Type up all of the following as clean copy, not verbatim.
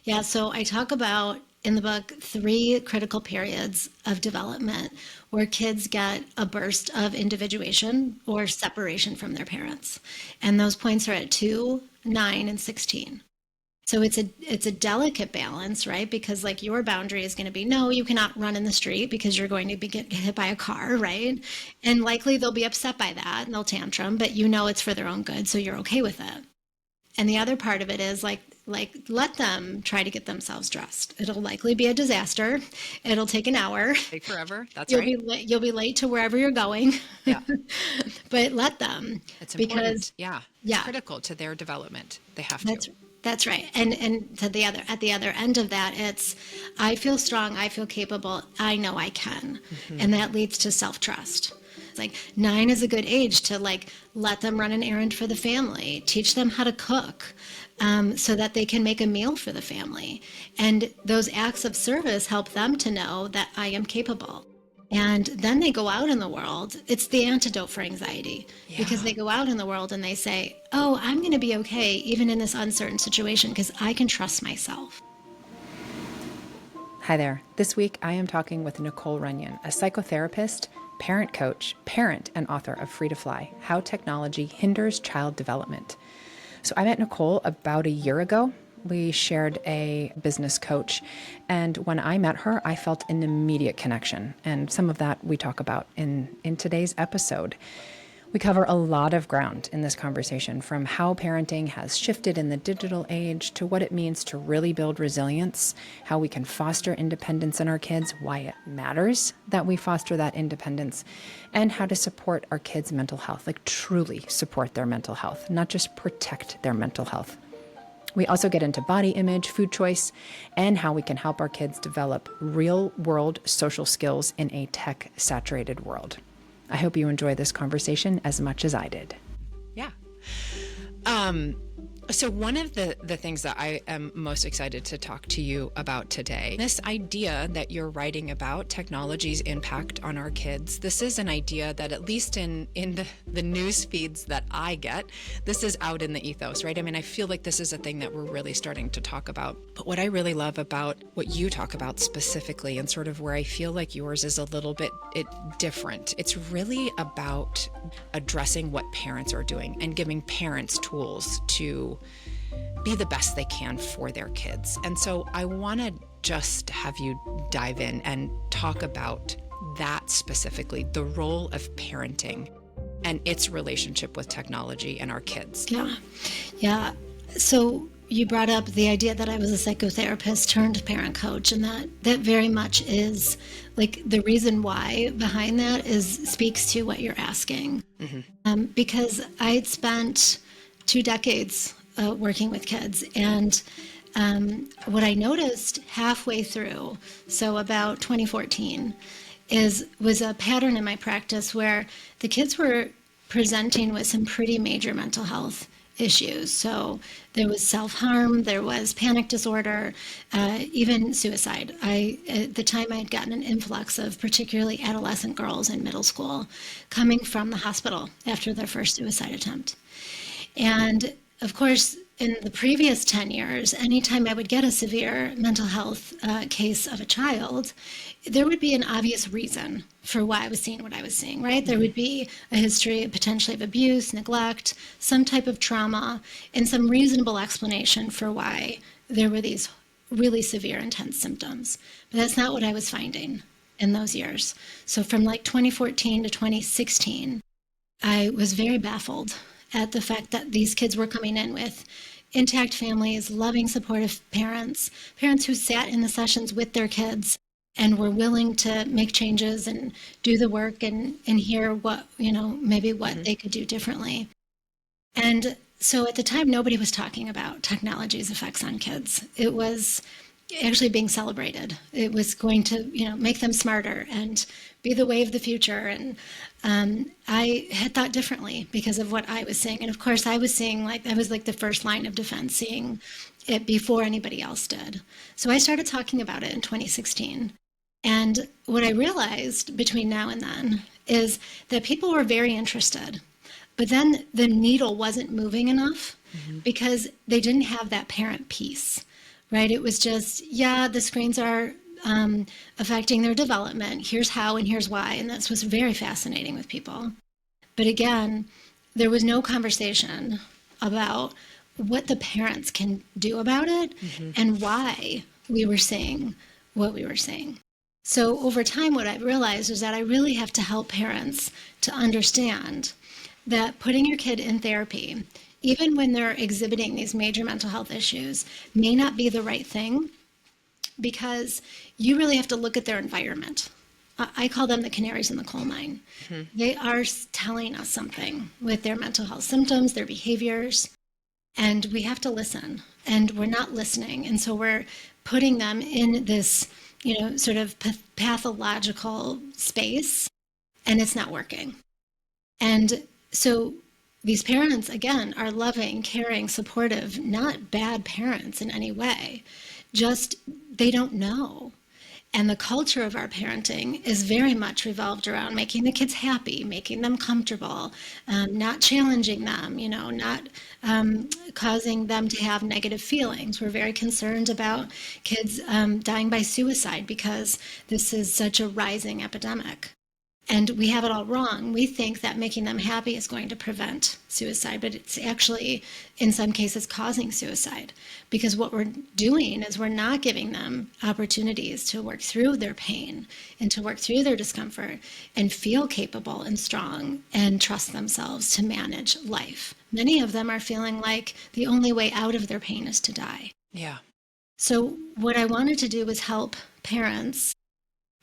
Yeah, so I talk about in the book 3 critical periods of development where kids get a burst of individuation or separation from their parents. And those points are at 2, 9, and 16. So it's a delicate balance, right? Because like your boundary is going to be no, you cannot run in the street because you're going to be get hit by a car, right? And likely they'll be upset by that and they'll tantrum, but you know it's for their own good, so you're okay with it. And the other part of it is like let them try to get themselves dressed. It'll likely be a disaster. It'll take an hour. Take forever. That's You'll right. be you'll be late to wherever you're going. Yeah. But let them. It's Because important. Yeah. It's yeah, critical to their development. They have to. that's right. And to the other at the other end of that, it's I feel strong, I feel capable, I know I can. And that leads to self-trust. Like 9 is a good age to like let them run an errand for the family, teach them how to cook, so that they can make a meal for the family. And those acts of service help them to know that I am capable. And then they go out in the world. It's the antidote for anxiety because they go out in the world and they say, oh, I'm going to be okay even in this uncertain situation because I can trust myself. Hi there. This week I am talking with Nicole Runyon, a psychotherapist, parent coach, parent, and author of Free to Fly, How Technology Hinders Child Development. So I met Nicole about a year ago. We shared a business coach, and when I met her, I felt an immediate connection, and some of that we talk about in today's episode. We cover a lot of ground in this conversation, from how parenting has shifted in the digital age to what it means to really build resilience, how we can foster independence in our kids, why it matters that we foster that independence, and how to support our kids' mental health, like truly support their mental health, not just protect their mental health. We also get into body image, food choice, and how we can help our kids develop real-world social skills in a tech-saturated world. I hope you enjoy this conversation as much as I did. Yeah. So one of the things that I am most excited to talk to you about today, this idea that you're writing about technology's impact on our kids, this is an idea that at least in the news feeds that I get, this is out in the ethos, right? I mean, I feel like this is a thing that we're really starting to talk about. But what I really love about what you talk about specifically, and sort of where I feel like yours is a little bit different, it's really about addressing what parents are doing and giving parents tools to be the best they can for their kids. And so I want to just have you dive in and talk about that specifically, the role of parenting and its relationship with technology and our kids. Yeah. So you brought up the idea that I was a psychotherapist turned parent coach, and that very much is like the reason why behind that speaks to what you're asking. Because I'd spent 2 decades working with kids, and what I noticed halfway through, so about 2014, was a pattern in my practice where the kids were presenting with some pretty major mental health issues. So there was self-harm, there was panic disorder, even suicide. At the time I had gotten an influx of particularly adolescent girls in middle school coming from the hospital after their first suicide attempt. And of course, in the previous 10 years, anytime I would get a severe mental health case of a child, there would be an obvious reason for why I was seeing what I was seeing, right? There would be a history potentially of abuse, neglect, some type of trauma, and some reasonable explanation for why there were these really severe, intense symptoms. But that's not what I was finding in those years. So from like 2014 to 2016, I was very baffled at the fact that these kids were coming in with intact families, loving, supportive parents who sat in the sessions with their kids and were willing to make changes and do the work and hear what, maybe what they could do differently. And so at the time, nobody was talking about technology's effects on kids. It was actually being celebrated. It was going to, make them smarter and be the way of the future. And I had thought differently because of what I was seeing. And of course, I was seeing I was like the first line of defense, seeing it before anybody else did. So I started talking about it in 2016. And what I realized between now and then is that people were very interested, but then the needle wasn't moving enough because they didn't have that parent piece, right? It was just, yeah, the screens are affecting their development. Here's how and here's why. And that's what's very fascinating with people. But again, there was no conversation about what the parents can do about it and why we were seeing what we were seeing. So over time, what I've realized is that I really have to help parents to understand that putting your kid in therapy, even when they're exhibiting these major mental health issues, may not be the right thing because you really have to look at their environment. I call them the canaries in the coal mine. They are telling us something with their mental health symptoms, their behaviors, and we have to listen. And we're not listening. And so we're putting them in this, sort of pathological space, and it's not working. And so these parents, again, are loving, caring, supportive, not bad parents in any way. Just they don't know. And the culture of our parenting is very much revolved around making the kids happy, making them comfortable, not challenging them, not causing them to have negative feelings. We're very concerned about kids dying by suicide because this is such a rising epidemic. And we have it all wrong. We think that making them happy is going to prevent suicide, but it's actually, in some cases, causing suicide. Because what we're doing is we're not giving them opportunities to work through their pain and to work through their discomfort and feel capable and strong and trust themselves to manage life. Many of them are feeling like the only way out of their pain is to die. Yeah. So what I wanted to do was help parents,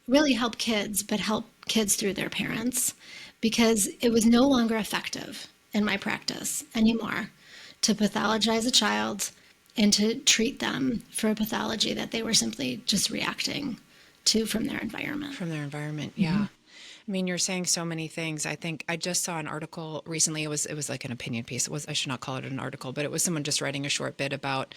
really help kids, but help kids through their parents, because it was no longer effective in my practice anymore to pathologize a child and to treat them for a pathology that they were simply just reacting to from their environment. From their environment, yeah. I mean, you're saying so many things. I think I just saw an article recently. It was like an opinion piece. I should not call it an article, but it was someone just writing a short bit about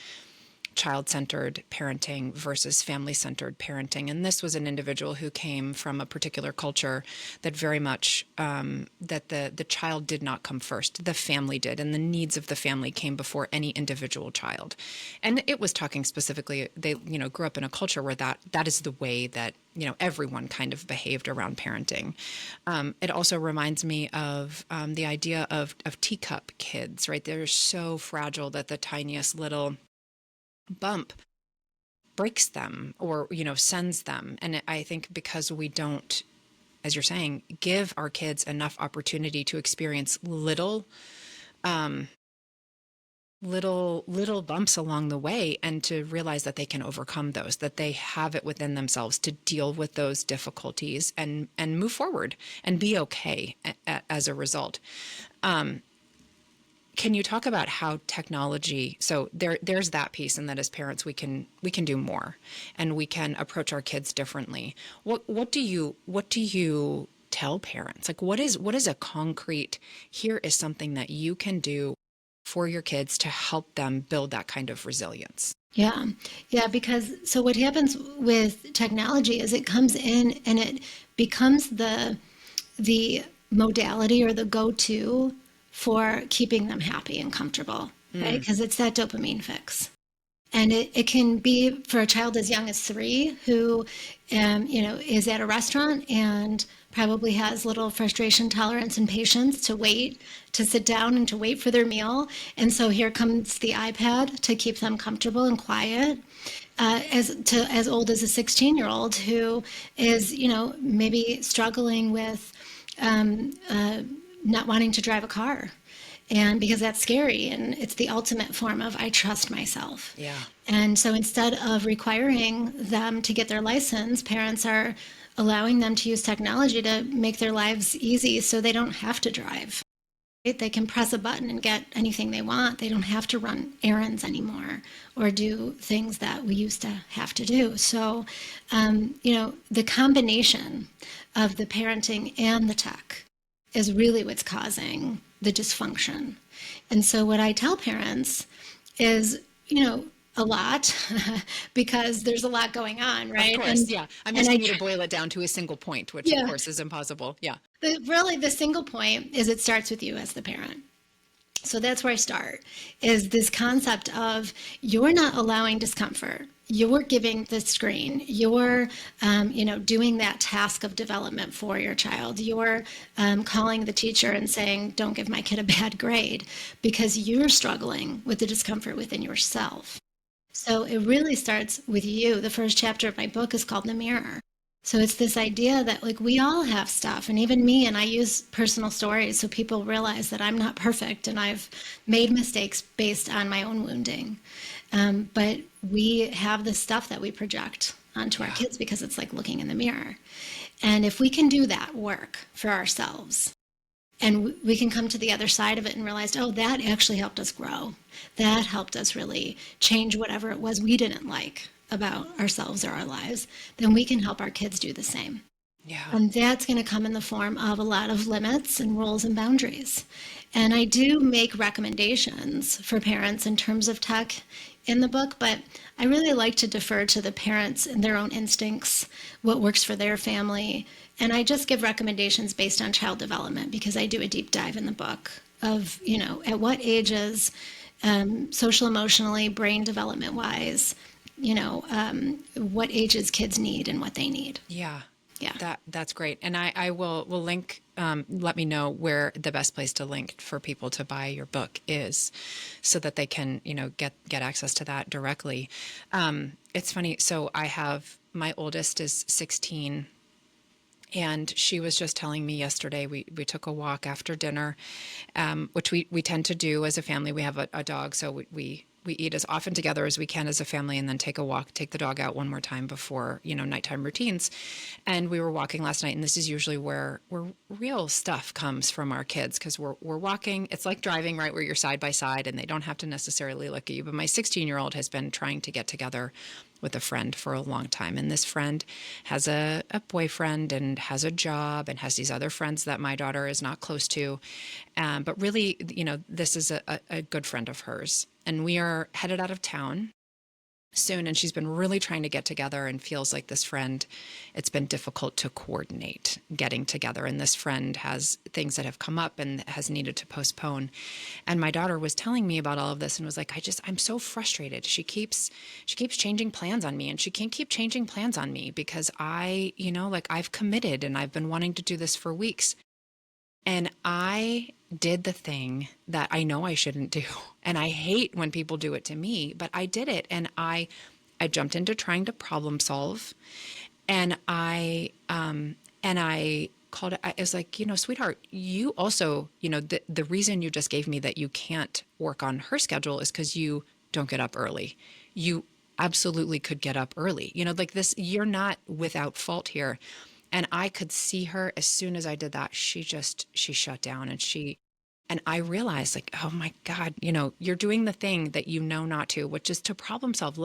child-centered parenting versus family-centered parenting. And this was an individual who came from a particular culture that very much, that the child did not come first. The family did, and the needs of the family came before any individual child. And it was talking specifically, they, grew up in a culture where that is the way that, everyone kind of behaved around parenting. It also reminds me of the idea of teacup kids, right? They're so fragile that the tiniest little bump breaks them or sends them. And I think because we don't, as you're saying, give our kids enough opportunity to experience little bumps along the way and to realize that they can overcome those, that they have it within themselves to deal with those difficulties and move forward and be okay as a result. Can you talk about how technology, so there's that piece, and that as parents we can do more and we can approach our kids differently. What do you tell parents? Like what is a concrete, here is something that you can do for your kids to help them build that kind of resilience? Yeah, because so what happens with technology is it comes in and it becomes the modality or the go-to for keeping them happy and comfortable, right? Because it's that dopamine fix. And it can be for a child as young as 3 who, is at a restaurant and probably has little frustration tolerance and patience to sit down and to wait for their meal. And so here comes the iPad to keep them comfortable and quiet. As old as a 16-year-old who is, maybe struggling with not wanting to drive a car, and because that's scary and it's the ultimate form of I trust myself. Yeah. And so instead of requiring them to get their license, parents are allowing them to use technology to make their lives easy so they don't have to drive. Right? They can press a button and get anything they want. They don't have to run errands anymore or do things that we used to have to do. So, the combination of the parenting and the tech is really what's causing the dysfunction. And so what I tell parents is, a lot because there's a lot going on, right? Of course, and, yeah. I'm asking you to boil it down to a single point, which of course is impossible. Yeah. The single point is it starts with you as the parent. So that's where I start, is this concept of you're not allowing discomfort. You're giving the screen. You're, doing that task of development for your child. You're calling the teacher and saying, "Don't give my kid a bad grade," because you're struggling with the discomfort within yourself. So it really starts with you. The first chapter of my book is called The Mirror. So it's this idea that like we all have stuff, and even me, and I use personal stories so people realize that I'm not perfect and I've made mistakes based on my own wounding. But we have this stuff that we project onto our kids because it's like looking in the mirror. And if we can do that work for ourselves, and we can come to the other side of it and realize, oh, that actually helped us grow. That helped us really change whatever it was we didn't like about ourselves or our lives, then we can help our kids do the same. Yeah. And that's going to come in the form of a lot of limits and rules and boundaries. And I do make recommendations for parents in terms of tech in the book, but I really like to defer to the parents and their own instincts, what works for their family. And I just give recommendations based on child development because I do a deep dive in the book of, at what ages, social, emotionally, brain development wise, what ages kids need and what they need. Yeah. Yeah. That's great. And I will link, let me know where the best place to link for people to buy your book is so that they can, get access to that directly. It's funny. So my oldest is 16, and she was just telling me yesterday, we took a walk after dinner, which we tend to do as a family. We have a dog, so we eat as often together as we can as a family, and then take a walk, take the dog out one more time before, nighttime routines. And we were walking last night, and this is usually where real stuff comes from our kids, because we're walking. It's like driving, right, where you're side by side and they don't have to necessarily look at you. But my 16-year-old has been trying to get together with a friend for a long time. And this friend has a boyfriend and has a job and has these other friends that my daughter is not close to. But really, this is a good friend of hers. And we are headed out of town soon. And she's been really trying to get together and feels like this friend, it's been difficult to coordinate getting together. And this friend has things that have come up and has needed to postpone. And my daughter was telling me about all of this and was like, I'm so frustrated. She keeps changing plans on me, and she can't keep changing plans on me because I've committed and I've been wanting to do this for weeks. And I did the thing that I know I shouldn't do. And I hate when people do it to me, but I did it. And I jumped into trying to problem solve. And I called it, I was like, sweetheart, you also, the reason you just gave me that you can't work on her schedule is because you don't get up early. You absolutely could get up early. Like this, you're not without fault here. And I could see her as soon as I did that, she shut down, and I realized like, oh my God, you're doing the thing that you know not to, which is to problem solve.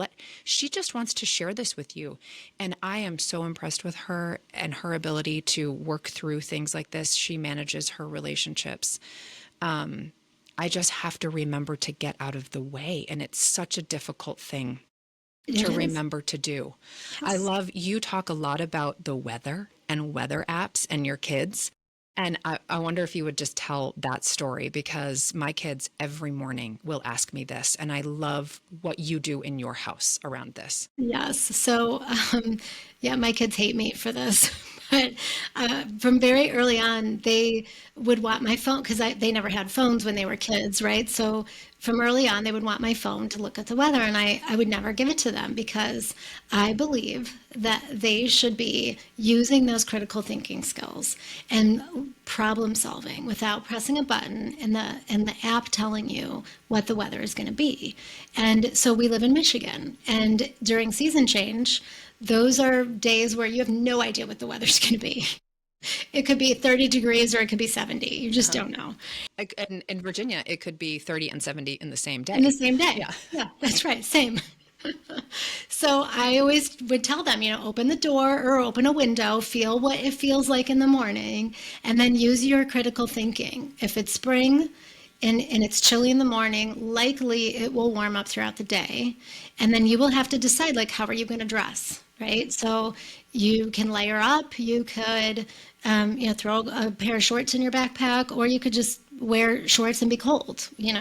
She just wants to share this with you. And I am so impressed with her and her ability to work through things like this. She manages her relationships. I just have to remember to get out of the way. And it's such a difficult thing to remember to do. Yes. I love, you talk a lot about the weather and weather apps and your kids. And I wonder if you would just tell that story, because my kids every morning will ask me this, and I love what you do in your house around this. Yes. So, my kids hate me for this. But from very early on, they would want my phone because they never had phones when they were kids, right? So from early on, they would want my phone to look at the weather, and I would never give it to them because I believe that they should be using those critical thinking skills and problem solving without pressing a button and the app telling you what the weather is going to be. And so we live in Michigan, and during season change, those are days where you have no idea what the weather's going to be. It could be 30 degrees or it could be 70. You just don't know. And in Virginia, it could be 30 and 70 in the same day. In the same day. Yeah, that's right. Same. So I always would tell them, open the door or open a window, feel what it feels like in the morning, and then use your critical thinking. If it's spring and it's chilly in the morning, likely it will warm up throughout the day. And then you will have to decide, like, how are you going to dress, right? So you can layer up, you could, throw a pair of shorts in your backpack, or you could just wear shorts and be cold. You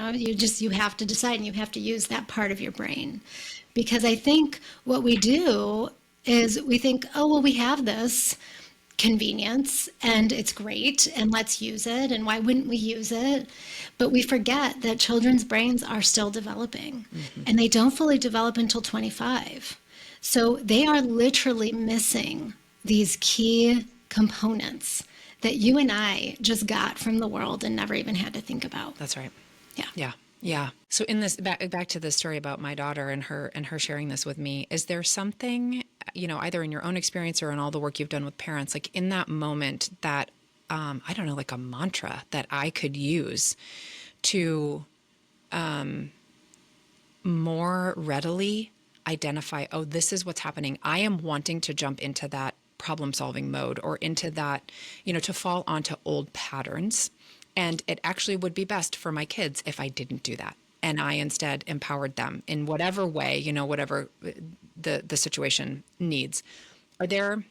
have to decide, and you have to use that part of your brain. Because I think what we do is we think, oh, well, we have this convenience and it's great and let's use it, and why wouldn't we use it? But we forget that children's brains are still developing, and they don't fully develop until 25. So they are literally missing these key components that you and I just got from the world and never even had to think about. That's right. Yeah. Yeah. Yeah. So in this back to the story about my daughter and her sharing this with me, is there something, either in your own experience or in all the work you've done with parents, like in that moment that, I don't know, like a mantra that I could use to more readily identify, oh, this is what's happening. I am wanting to jump into that problem solving mode, or into that, to fall onto old patterns. And it actually would be best for my kids if I didn't do that. And I instead empowered them in whatever way, whatever the situation needs. Are there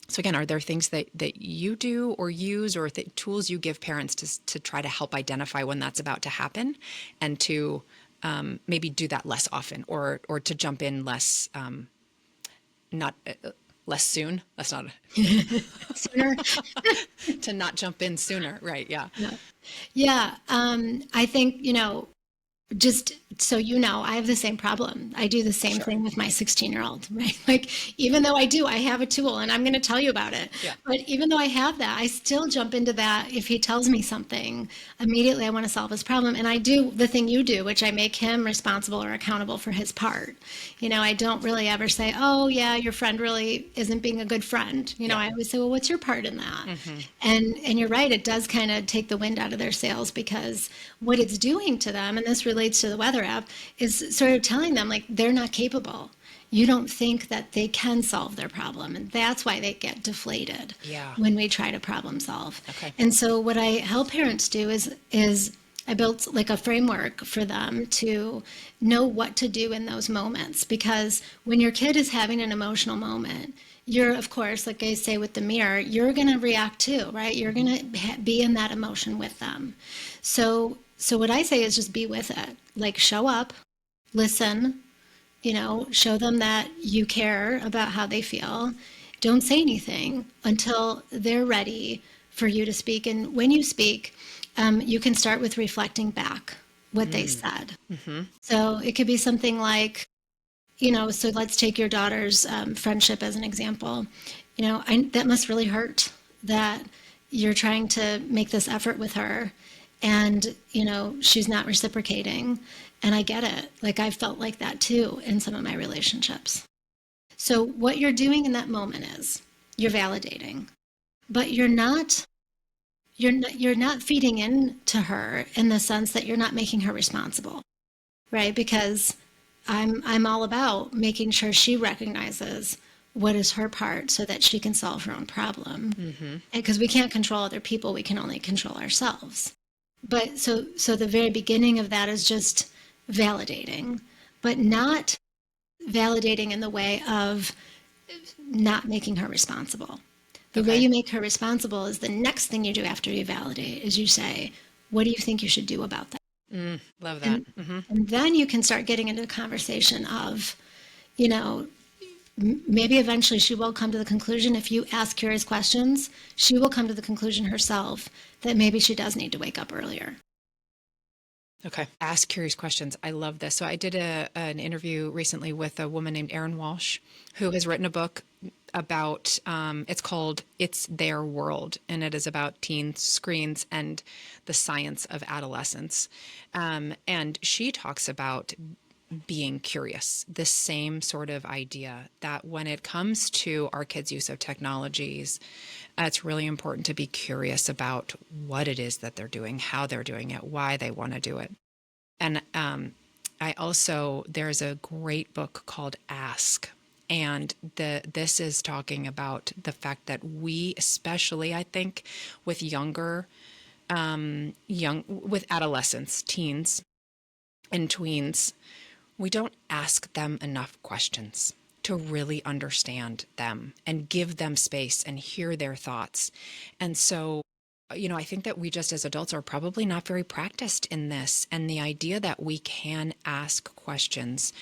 things that you do or use, or tools you give parents to try to help identify when that's about to happen, and to maybe do that less often, or to jump in less, not less soon? That's not Sooner. to not jump in sooner. Right. Yeah. Yeah. I think, just so I have the same problem. I do the same thing with my 16-year-old, right? Like, even though I have a tool, and I'm going to tell you about it. Yeah. But even though I have that, I still jump into that. If he tells me something, immediately I want to solve his problem. And I do the thing you do, which I make him responsible or accountable for his part. I don't really ever say, oh, yeah, your friend really isn't being a good friend. I always say, well, what's your part in that? And you're right, it does kind of take the wind out of their sails, because what it's doing to them, and this relates to the weather app, is sort of telling them, like, they're not capable. You don't think that they can solve their problem, and that's why they get deflated when we try to problem solve. Okay. And so what I help parents do is I built like a framework for them to know what to do in those moments. Because when your kid is having an emotional moment, you're, of course, like I say with the mirror, you're going to react too, right? You're going to be in that emotion with them. So what I say is just be with it. Like, show up, listen, show them that you care about how they feel. Don't say anything until they're ready for you to speak. And when you speak, you can start with reflecting back what they said. So it could be something like, so let's take your daughter's friendship as an example. That must really hurt that you're trying to make this effort with her, and, she's not reciprocating. And I get it. Like, I felt like that too in some of my relationships. So what you're doing in that moment is you're validating, but you're not feeding into her in the sense that you're not making her responsible, right? Because I'm all about making sure she recognizes what is her part so that she can solve her own problem. Because we can't control other people, we can only control ourselves. But so the very beginning of that is just validating, but not validating in the way of not making her responsible. The way you make her responsible is the next thing you do after you validate is you say, what do you think you should do about that? Love that. And then you can start getting into a conversation of, maybe eventually she will come to the conclusion, if you ask curious questions, she will come to the conclusion herself that maybe she does need to wake up earlier. Okay. Ask curious questions. I love this. So I did an interview recently with a woman named Erin Walsh, who has written a book about, it's called It's Their World, and it is about teen screens and the science of adolescence. And she talks about being curious, the same sort of idea that when it comes to our kids' use of technologies, it's really important to be curious about what it is that they're doing, how they're doing it, why they want to do it. And there's a great book called Ask. And this is talking about the fact that we, especially, I think, with with adolescents, teens and tweens, we don't ask them enough questions to really understand them and give them space and hear their thoughts. And so I think that we just as adults are probably not very practiced in this. And the idea that we can ask questions,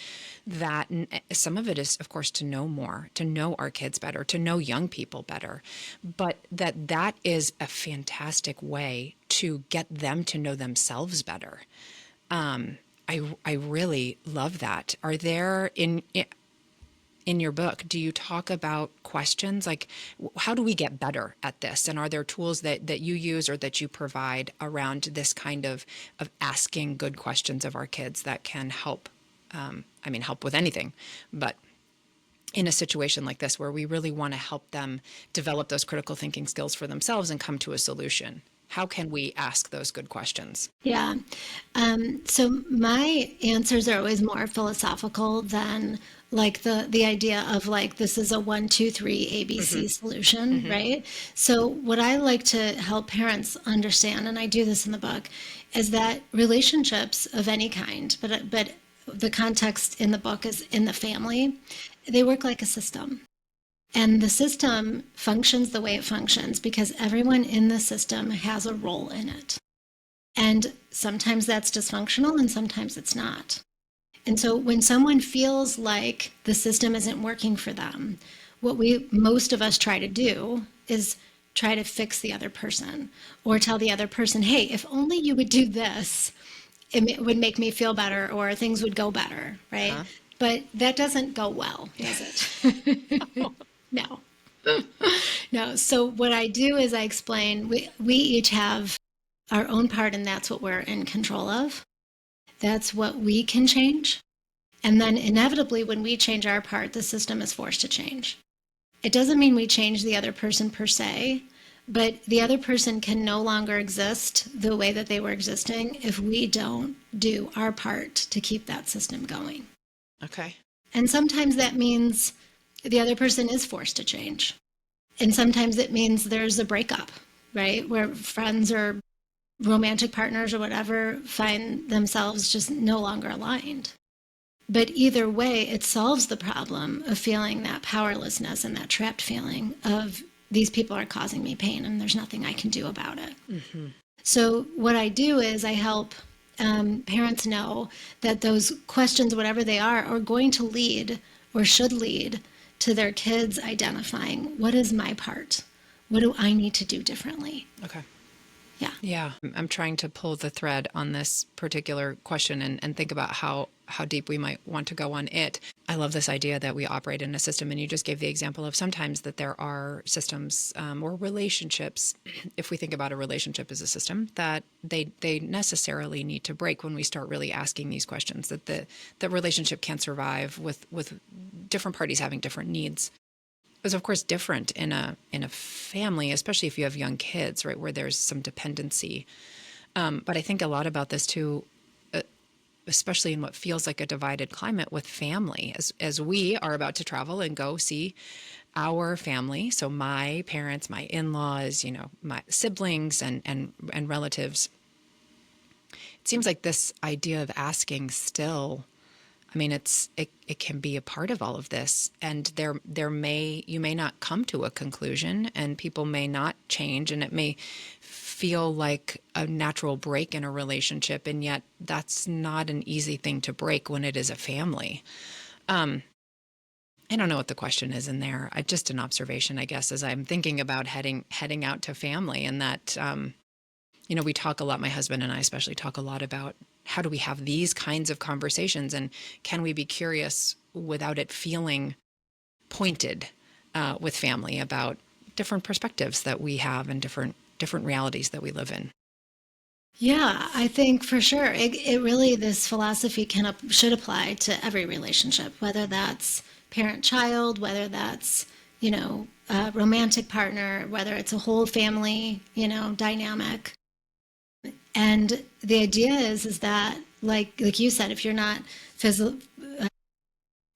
that some of it is, of course, to know more, to know our kids better, to know young people better, but that is a fantastic way to get them to know themselves better. I really love that. Are there in your book, do you talk about questions like how do we get better at this? And are there tools that you use or that you provide around this kind of asking good questions of our kids that can help? Help with anything, but in a situation like this where we really want to help them develop those critical thinking skills for themselves and come to a solution, how can we ask those good questions? Yeah. So my answers are always more philosophical than like the idea of like this is a 1, 2, 3 ABC solution, right? So what I like to help parents understand, and I do this in the book, is that relationships of any kind, but the context in the book is in the family, they work like a system. And the system functions the way it functions because everyone in the system has a role in it. And sometimes that's dysfunctional and sometimes it's not. And so when someone feels like the system isn't working for them, what most of us try to do is try to fix the other person or tell the other person, hey, if only you would do this, it would make me feel better or things would go better, right? Uh-huh. But that doesn't go well, does it? No. No. So what I do is I explain we each have our own part, and that's what we're in control of. That's what we can change. And then inevitably, when we change our part, the system is forced to change. It doesn't mean we change the other person per se, but the other person can no longer exist the way that they were existing if we don't do our part to keep that system going. Okay. And sometimes that means the other person is forced to change. And sometimes it means there's a breakup, right? Where friends or romantic partners or whatever find themselves just no longer aligned. But either way, it solves the problem of feeling that powerlessness and that trapped feeling of these people are causing me pain and there's nothing I can do about it. Mm-hmm. So what I do is I help parents know that those questions, whatever they are going to lead or should lead to their kids identifying what is my part? What do I need to do differently? Okay. Yeah. Yeah. I'm trying to pull the thread on this particular question and think about how deep we might want to go on it. I love this idea that we operate in a system, and you just gave the example of sometimes that there are systems or relationships, if we think about a relationship as a system, that they necessarily need to break when we start really asking these questions, that the relationship can't survive with different parties having different needs. It's of course different in a family, especially if you have young kids, right, where there's some dependency. But I think a lot about this too, especially in what feels like a divided climate with family, as we are about to travel and go see our family. So my parents, my in-laws, my siblings and relatives. It seems like this idea of asking still, it can be a part of all of this, and you may not come to a conclusion, and people may not change, and it may feel like a natural break in a relationship, and yet that's not an easy thing to break when it is a family. I don't know what the question is in there. Just an observation, I guess, as I'm thinking about heading out to family, and that we talk a lot. My husband and I especially talk a lot about how do we have these kinds of conversations, and can we be curious without it feeling pointed with family about different perspectives that we have and different realities that we live in. Yeah, I think for sure. It really, this philosophy should apply to every relationship, whether that's parent-child, whether that's, romantic partner, whether it's a whole family, dynamic. And the idea is that, like you said, if you're not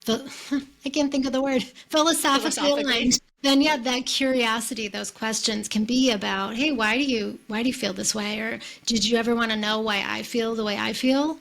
I can't think of the word, philosophically aligned, then yeah, that curiosity, those questions can be about, hey, why do you feel this way? Or did you ever want to know why I feel the way I feel?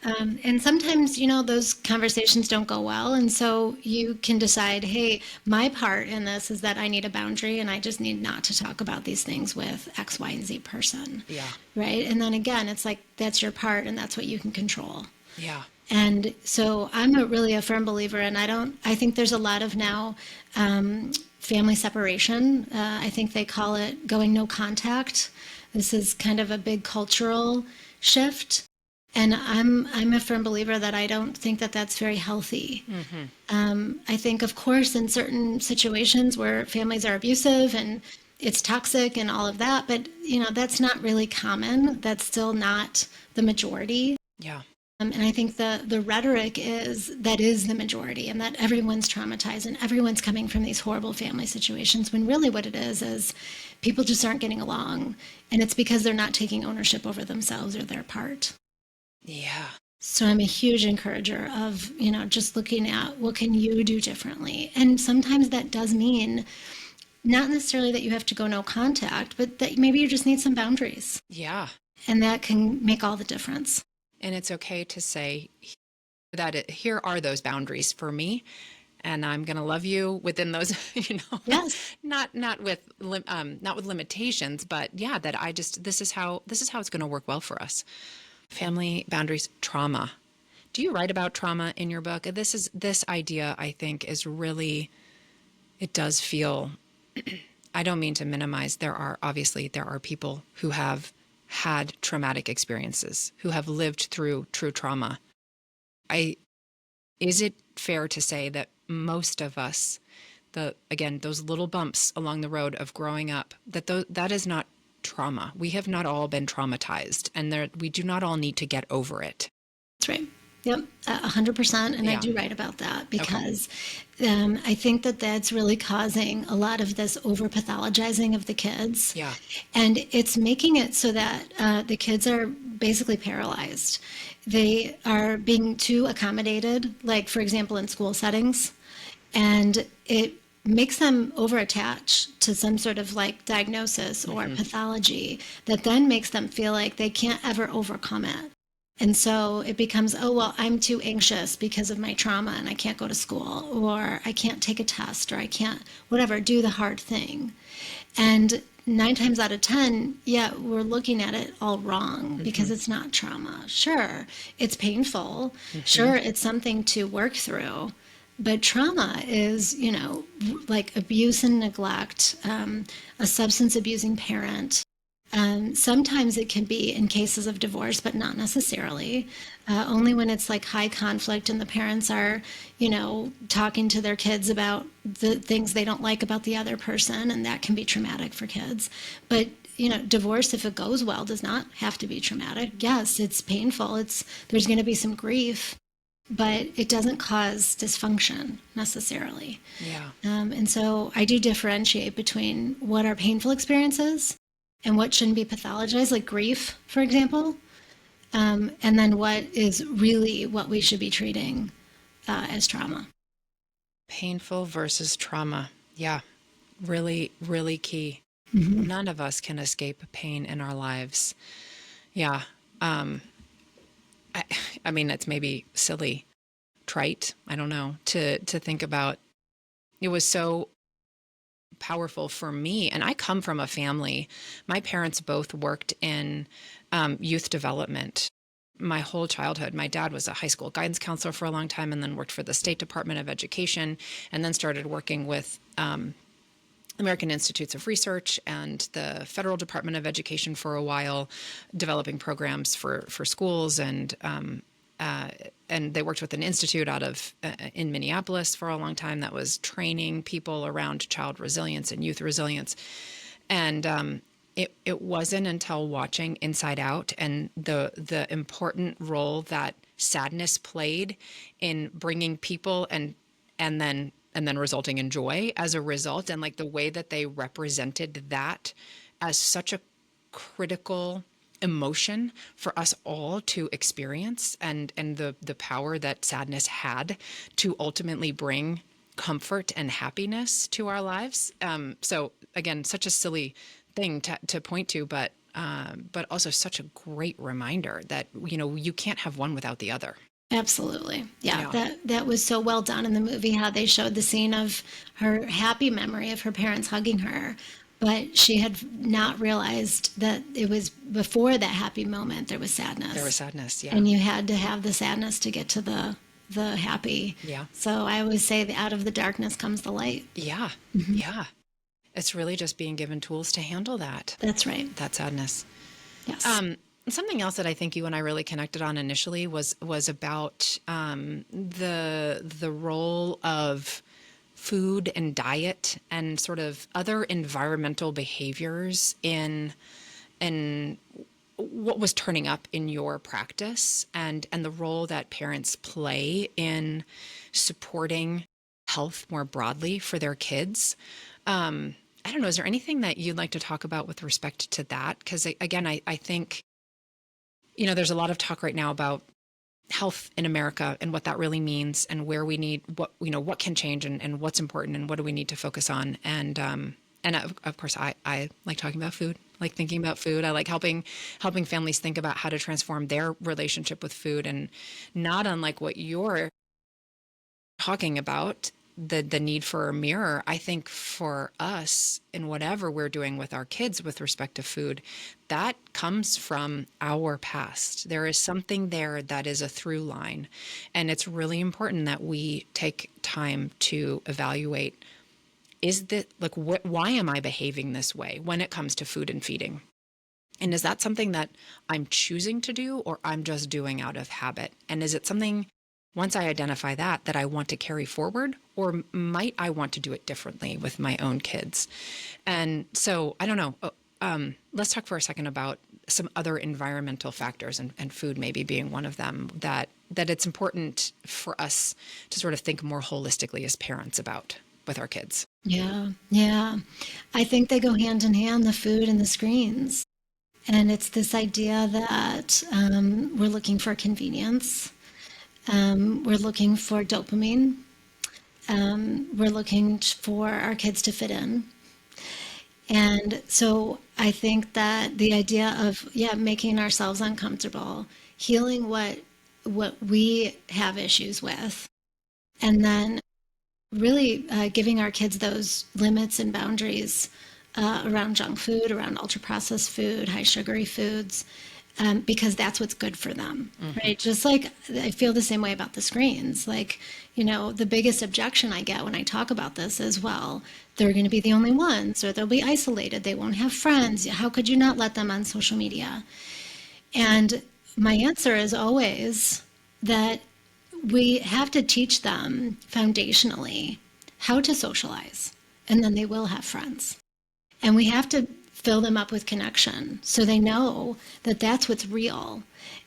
And sometimes, those conversations don't go well. And so you can decide, hey, my part in this is that I need a boundary and I just need not to talk about these things with X, Y, and Z person. Yeah. Right. And then again, it's like, that's your part and that's what you can control. Yeah. And so I'm really a firm believer, and I think there's a lot of now family separation. I think they call it going no contact. This is kind of a big cultural shift. And I'm a firm believer that I don't think that that's very healthy. I think, of course, in certain situations where families are abusive and it's toxic and all of that, but that's not really common. That's still not the majority. Yeah. And I think the rhetoric is the majority, and that everyone's traumatized and everyone's coming from these horrible family situations, when really what it is people just aren't getting along. And it's because they're not taking ownership over themselves or their part. Yeah. So I'm a huge encourager of, just looking at what can you do differently. And sometimes that does mean not necessarily that you have to go no contact, but that maybe you just need some boundaries. Yeah. And that can make all the difference. And it's okay to say that here are those boundaries for me, and I'm going to love you within those, Yes. not with limitations, but yeah, that this is how it's going to work well for us. Family boundaries, trauma. Do you write about trauma in your book? This idea, I think, is really, it does feel, I don't mean to minimize. There are people who have had traumatic experiences, who have lived through true trauma. Is it fair to say that most of us, those little bumps along the road of growing up, that is not trauma? We have not all been traumatized, and we do not all need to get over it. That's right. Yep, 100%. And I do write about that because I think that that's really causing a lot of this over pathologizing of the kids. Yeah. And it's making it so that the kids are basically paralyzed. They are being too accommodated, like, for example, in school settings. And it makes them over-attach to some sort of like diagnosis or pathology that then makes them feel like they can't ever overcome it. And so it becomes, oh, well, I'm too anxious because of my trauma and I can't go to school, or I can't take a test, or I can't, whatever, do the hard thing. And 9 times out of 10, we're looking at it all wrong because it's not trauma. Sure, it's painful. Sure, it's something to work through. But trauma is, like abuse and neglect, a substance abusing parent. Sometimes it can be in cases of divorce, but not necessarily. Only when it's like high conflict and the parents are, talking to their kids about the things they don't like about the other person, and that can be traumatic for kids. But, divorce, if it goes well, does not have to be traumatic. Yes, it's painful. There's going to be some grief, but it doesn't cause dysfunction necessarily. Yeah. And so I do differentiate between what are painful experiences and what shouldn't be pathologized, like grief, for example, and then what is really what we should be treating as trauma. Painful versus trauma. Yeah, really, really key. None of us can escape pain in our lives. Yeah. I mean, it's maybe silly, trite, I don't know, to think about. It was so powerful for me. And I come from a family. My parents both worked in youth development my whole childhood. My dad was a high school guidance counselor for a long time, and then worked for the State Department of Education, and then started working with American Institutes of Research and the Federal Department of Education for a while, developing programs for schools, and they worked with an institute out of in Minneapolis for a long time that was training people around child resilience and youth resilience. And it wasn't until watching Inside Out and the important role that sadness played in bringing people and then resulting in joy as a result, and like the way that they represented that as such a critical emotion for us all to experience, and the power that sadness had to ultimately bring comfort and happiness to our lives. So again, such a silly thing to point to, but but also such a great reminder that, you can't have one without the other. Absolutely. Yeah, Yeah. that was so well done in the movie, how they showed the scene of her happy memory of her parents hugging her, but she had not realized that it was before that happy moment there was sadness. There was sadness. Yeah. And you had to have the sadness to get to the happy. Yeah. So I always say that out of the darkness comes the light. Yeah. Yeah. It's really just being given tools to handle That's right. that sadness. Yes. Something else that I think you and I really connected on initially was about the role of food and diet and sort of other environmental behaviors in what was turning up in your practice, and the role that parents play in supporting health more broadly for their kids. I don't know, is there anything that you'd like to talk about with respect to that? Because again, I think, there's a lot of talk right now about health in America and what that really means, and where we need what can change, and what's important, and what do we need to focus on. And of course, I like talking about food, like thinking about food. I like helping families think about how to transform their relationship with food, and not unlike what you're talking about, the need for a mirror. I think for us, in whatever we're doing with our kids with respect to food, that comes from our past. There is something there that is a through line, and it's really important that we take time to evaluate, is that why am I behaving this way when it comes to food and feeding? And is that something that I'm choosing to do, or I'm just doing out of habit? And is it something, once I identify that I want to carry forward, or might I want to do it differently with my own kids? And so, I don't know, let's talk for a second about some other environmental factors, and food maybe being one of them, that it's important for us to sort of think more holistically as parents about with our kids. Yeah. Yeah. I think they go hand in hand, the food and the screens. And it's this idea that we're looking for convenience. We're looking for dopamine. We're looking for our kids to fit in. And so I think that the idea of, making ourselves uncomfortable, healing what we have issues with, and then really giving our kids those limits and boundaries around junk food, around ultra processed food, high sugary foods, because that's what's good for them, right? Just like I feel the same way about the screens. Like, the biggest objection I get when I talk about this is, well, they're going to be the only ones, or they'll be isolated. They won't have friends. How could you not let them on social media? And my answer is always that we have to teach them foundationally how to socialize, and then they will have friends. And we have to fill them up with connection so they know that that's what's real.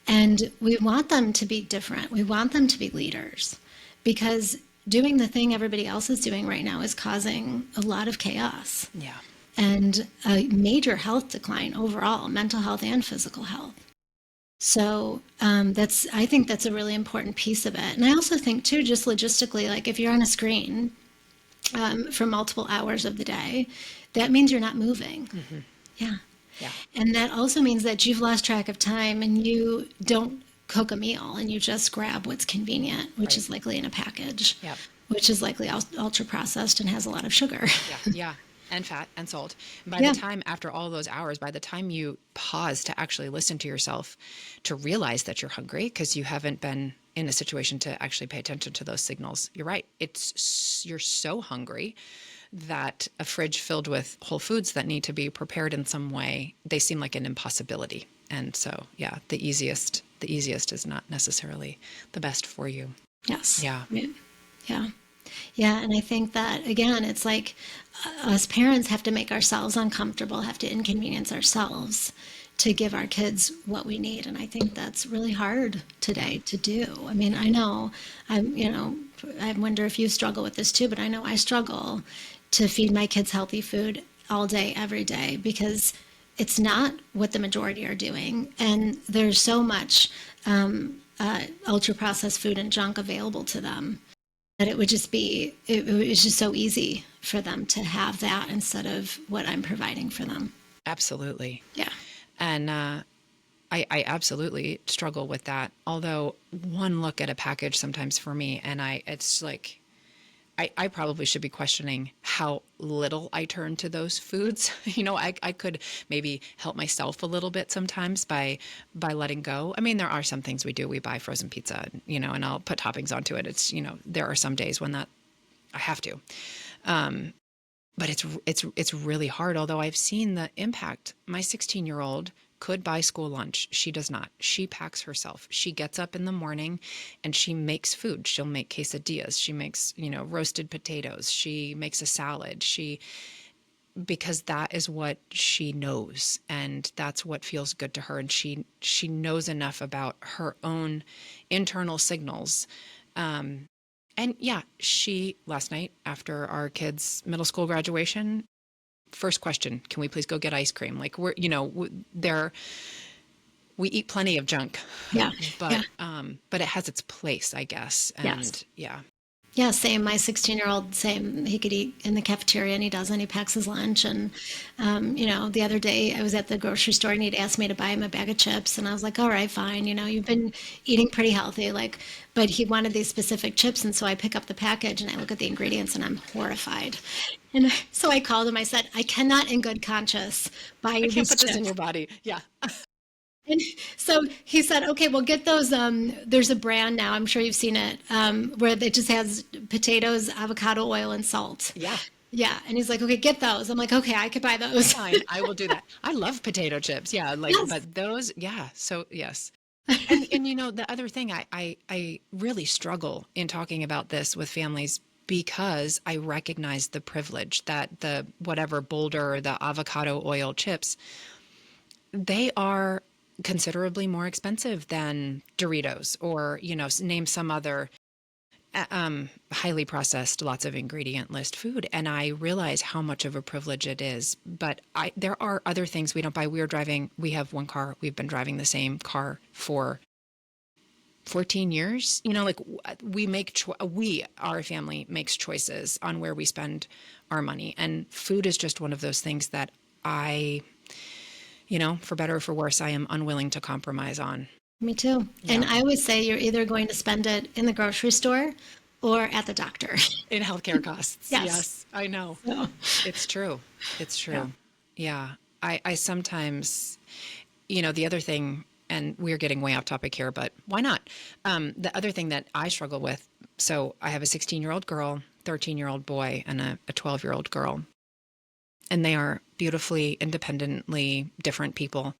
And we want them to be different. We want them to be leaders, because doing the thing everybody else is doing right now is causing a lot of chaos. Yeah. And a major health decline overall, mental health and physical health. So I think that's a really important piece of it. And I also think too, just logistically, like if you're on a screen for multiple hours of the day, that means you're not moving. Mm-hmm. Yeah. Yeah. And that also means that you've lost track of time, and you don't cook a meal, and you just grab what's convenient, which Right. is likely in a package, Yep. which is likely ultra processed and has a lot of sugar. Yeah. Yeah. And fat and salt. And by Yeah. the time, after all those hours, by the time you pause to actually listen to yourself, to realize that you're hungry because you haven't been in a situation to actually pay attention to those signals, you're right. You're so hungry that a fridge filled with whole foods that need to be prepared in some way, they seem like an impossibility. And so, yeah, the easiest is not necessarily the best for you. Yes. Yeah. Yeah. Yeah. And I think that, again, it's like us parents have to make ourselves uncomfortable, have to inconvenience ourselves to give our kids what we need. And I think that's really hard today to do. I mean, I know I wonder if you struggle with this too, but I know I struggle to feed my kids healthy food all day, every day, because it's not what the majority are doing. And there's so much ultra processed food and junk available to them that it was just so easy for them to have that instead of what I'm providing for them. Absolutely. Yeah. And I absolutely struggle with that. Although one look at a package sometimes for me, and it's like, I probably should be questioning how little I turn to those foods. I could maybe help myself a little bit sometimes by letting go. I mean, there are some things we do. We buy frozen pizza, and I'll put toppings onto it. It's, there are some days when that I have to. But it's really hard. Although I've seen the impact. My 16-year-old could buy school lunch. She does not. She packs herself. She gets up in the morning and she makes food. She'll make quesadillas. She makes, roasted potatoes. She makes a salad. Because that is what she knows, and that's what feels good to her. And she knows enough about her own internal signals. And yeah, she last night after our kids' middle school graduation, first question, can we please go get ice cream? Like we eat plenty of junk, Yeah. but it has its place, I guess. And Yes. yeah. Yeah, same. My 16-year-old, same. He could eat in the cafeteria, and he doesn't. He packs his lunch. And, the other day I was at the grocery store, and he'd asked me to buy him a bag of chips. And I was like, all right, fine. You've been eating pretty healthy. But he wanted these specific chips. And so I pick up the package and I look at the ingredients and I'm horrified. And so I called him. I said, I cannot in good conscience buy I you can't these put this in chips. your body. Yeah. And so he said, okay, well, get those. There's a brand now, I'm sure you've seen it, where it just has potatoes, avocado oil, and salt. Yeah. Yeah. And he's like, okay, get those. I'm like, okay, I could buy those. Fine. I will do that. I love potato chips. Yeah. Yes. But those, yeah. So yes. And the other thing I really struggle in talking about this with families, because I recognize the privilege that the whatever Boulder, the avocado oil chips, they are considerably more expensive than Doritos or, name some other highly processed, lots of ingredient list food. And I realize how much of a privilege it is. But there are other things we don't buy. We have one car. We've been driving the same car for 14 years. Our family makes choices on where we spend our money. And food is just one of those things that for better or for worse, I am unwilling to compromise on. Me too. Yeah. And I always say you're either going to spend it in the grocery store or at the doctor. In healthcare costs. Yes. I know. So, It's true. It's true. Yeah. I sometimes, the other thing, and we're getting way off topic here, but why not? The other thing that I struggle with, so I have a 16-year-old girl, 13-year-old boy, and a 12-year-old girl. And they are beautifully, independently different people.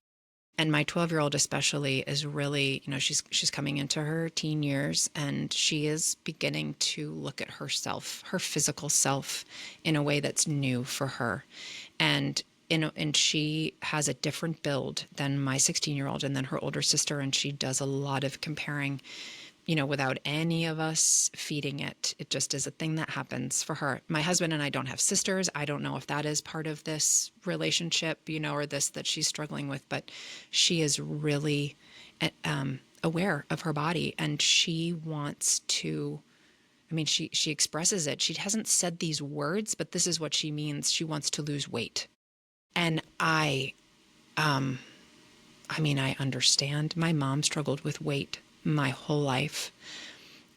And my 12-year-old especially is really, she's coming into her teen years, and she is beginning to look at herself, her physical self, in a way that's new for her. And she has a different build than my 16-year-old and then her older sister. And she does a lot of comparing, without any of us feeding it. It just is a thing that happens for her. My husband and I don't have sisters. I don't know if that is part of this relationship, or this that she's struggling with, but she is really aware of her body, and she wants to, she expresses it. She hasn't said these words, but this is what she means. She wants to lose weight. And I understand. My mom struggled with weight my whole life.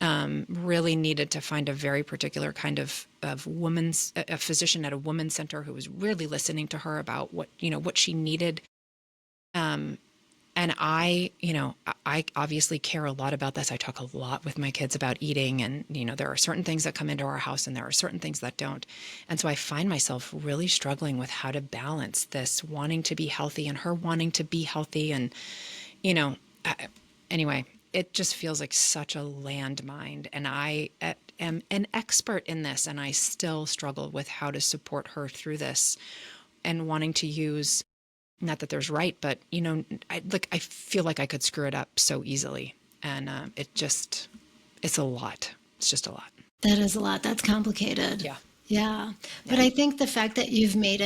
Really needed to find a very particular kind of a physician at a women's center who was really listening to her about what she needed. And I obviously care a lot about this. I talk a lot with my kids about eating, and, there are certain things that come into our house and there are certain things that don't. And so I find myself really struggling with how to balance this wanting to be healthy and her wanting to be healthy. And, anyway, it just feels like such a landmine. And I am an expert in this, and I still struggle with how to support her through this, and wanting to use, not that there's right, but, I feel like I could screw it up so easily. And it's a lot. It's just a lot. that is a lot. That's complicated. Yeah. Yeah. But I think the fact that you've made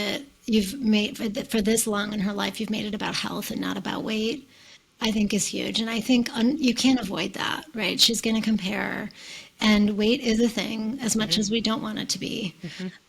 for this long in her life, you've made it about health and not about weight, I think is huge. And I think you can't avoid that, right? She's going to compare, and weight is a thing as much as we don't want it to be.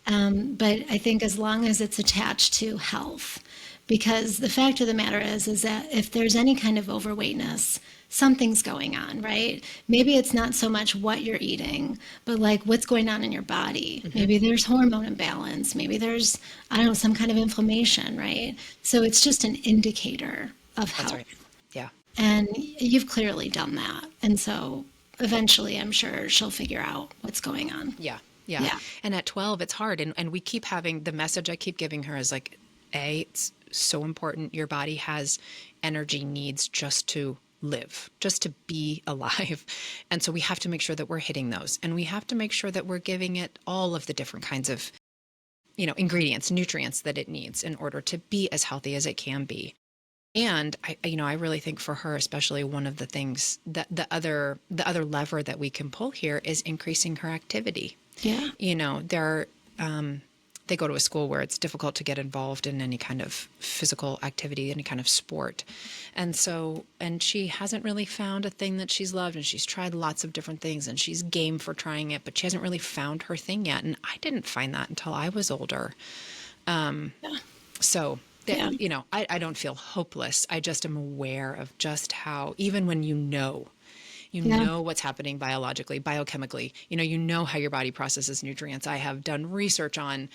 But I think as long as it's attached to health, Because the fact of the matter is that if there's any kind of overweightness, something's going on, right? Maybe it's not so much what you're eating, but like what's going on in your body. Maybe there's hormone imbalance. Maybe there's, I don't know, some kind of inflammation, right? So it's just an indicator of That's health. right. Yeah. And you've clearly done that. And so eventually, I'm sure she'll figure out what's going on. Yeah. Yeah. Yeah. And at 12, it's hard. And we keep having the message I keep giving her is like, it's so important. Your body has energy needs just to live, just to be alive. And so we have to make sure that we're hitting those. And we have to make sure that we're giving it all of the different kinds of, ingredients, nutrients that it needs in order to be as healthy as it can be. And I really think for her, especially one of the things that the other lever that we can pull here is increasing her activity. Yeah. They go to a school where it's difficult to get involved in any kind of physical activity, any kind of sport. And she hasn't really found a thing that she's loved, and she's tried lots of different things and she's game for trying it, but she hasn't really found her thing yet. And I didn't find that until I was older. So I don't feel hopeless. I just am aware of just how, even when you know what's happening biologically, biochemically, you know how your body processes nutrients. I have done research on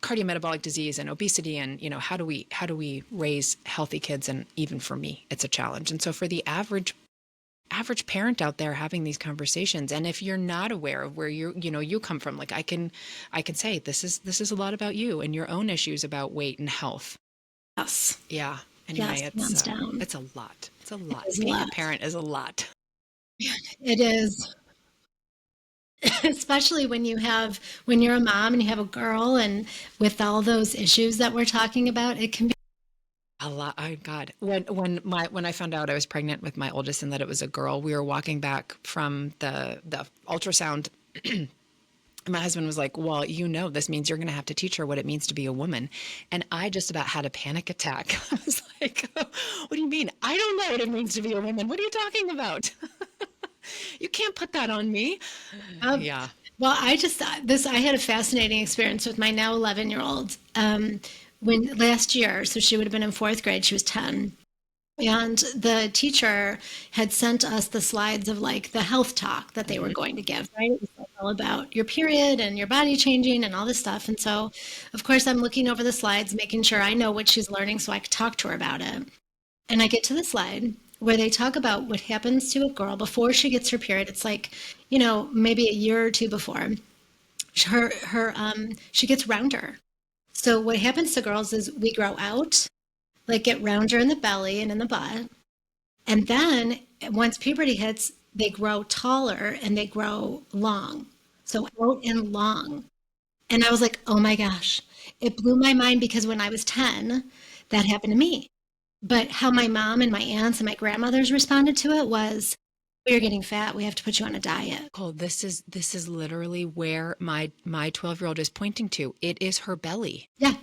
cardiometabolic disease and obesity and, how do we raise healthy kids? And even for me, it's a challenge. And so for the average parent out there having these conversations, and if you're not aware of where you come from, like I can say, this is a lot about you and your own issues about weight and health. Yes. Yeah. Anyway, Yes, hands down. it's a lot. It's a lot. It is a Being a lot. parent is a lot. It is. Especially when you're a mom and you have a girl, and with all those issues that we're talking about, it can be A lot. Oh God. When I found out I was pregnant with my oldest and that it was a girl, we were walking back from the ultrasound. My husband was like, well, this means you're going to have to teach her what it means to be a woman. And I just about had a panic attack. I was like, what do you mean? I don't know what it means to be a woman. What are you talking about? You can't put that on me. Yeah. Well, I had a fascinating experience with my now 11-year-old. When last year, so she would have been in fourth grade, she was 10. And the teacher had sent us the slides of like the health talk that they were going to give, right? It was like all about your period and your body changing and all this stuff. And so, of course, I'm looking over the slides, making sure I know what she's learning so I could talk to her about it. And I get to the slide where they talk about what happens to a girl before she gets her period. It's like, maybe a year or two before. She gets rounder. So what happens to girls is we grow out, like get rounder in the belly and in the butt. And then once puberty hits, they grow taller and they grow long. So out and long. And I was like, oh my gosh, it blew my mind because when I was 10, that happened to me. But how my mom and my aunts and my grandmothers responded to it was, you're getting fat. We have to put you on a diet. Cole, this is literally where my 12-year-old is pointing to. It is her belly. Yeah.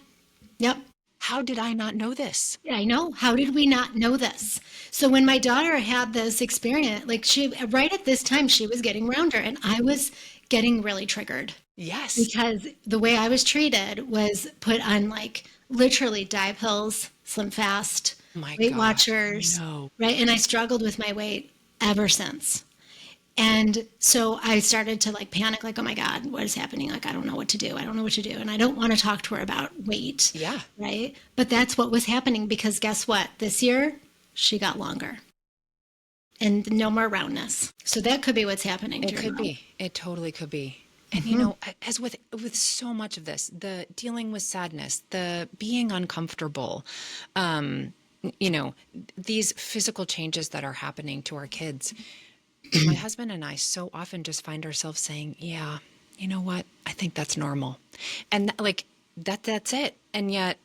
Yep. How did I not know this? I know. How did we not know this? So when my daughter had this experience, like right at this time, she was getting rounder and I was getting really triggered. Yes. Because the way I was treated was put on like literally diet pills, Slim Fast, Weight Watchers, right? And I struggled with my weight ever since. And so I started to like panic, like, oh my God, what is happening? Like, I don't know what to do. I don't know what to do. And I don't want to talk to her about weight. Yeah. Right. But that's what was happening because guess what? This year, she got longer and no more roundness. So that could be what's happening. It could be. It totally could be. And, as with so much of this, the dealing with sadness, the being uncomfortable, these physical changes that are happening to our kids, my husband and I so often just find ourselves saying, yeah, you know what? I think that's normal. And that's it. And yet,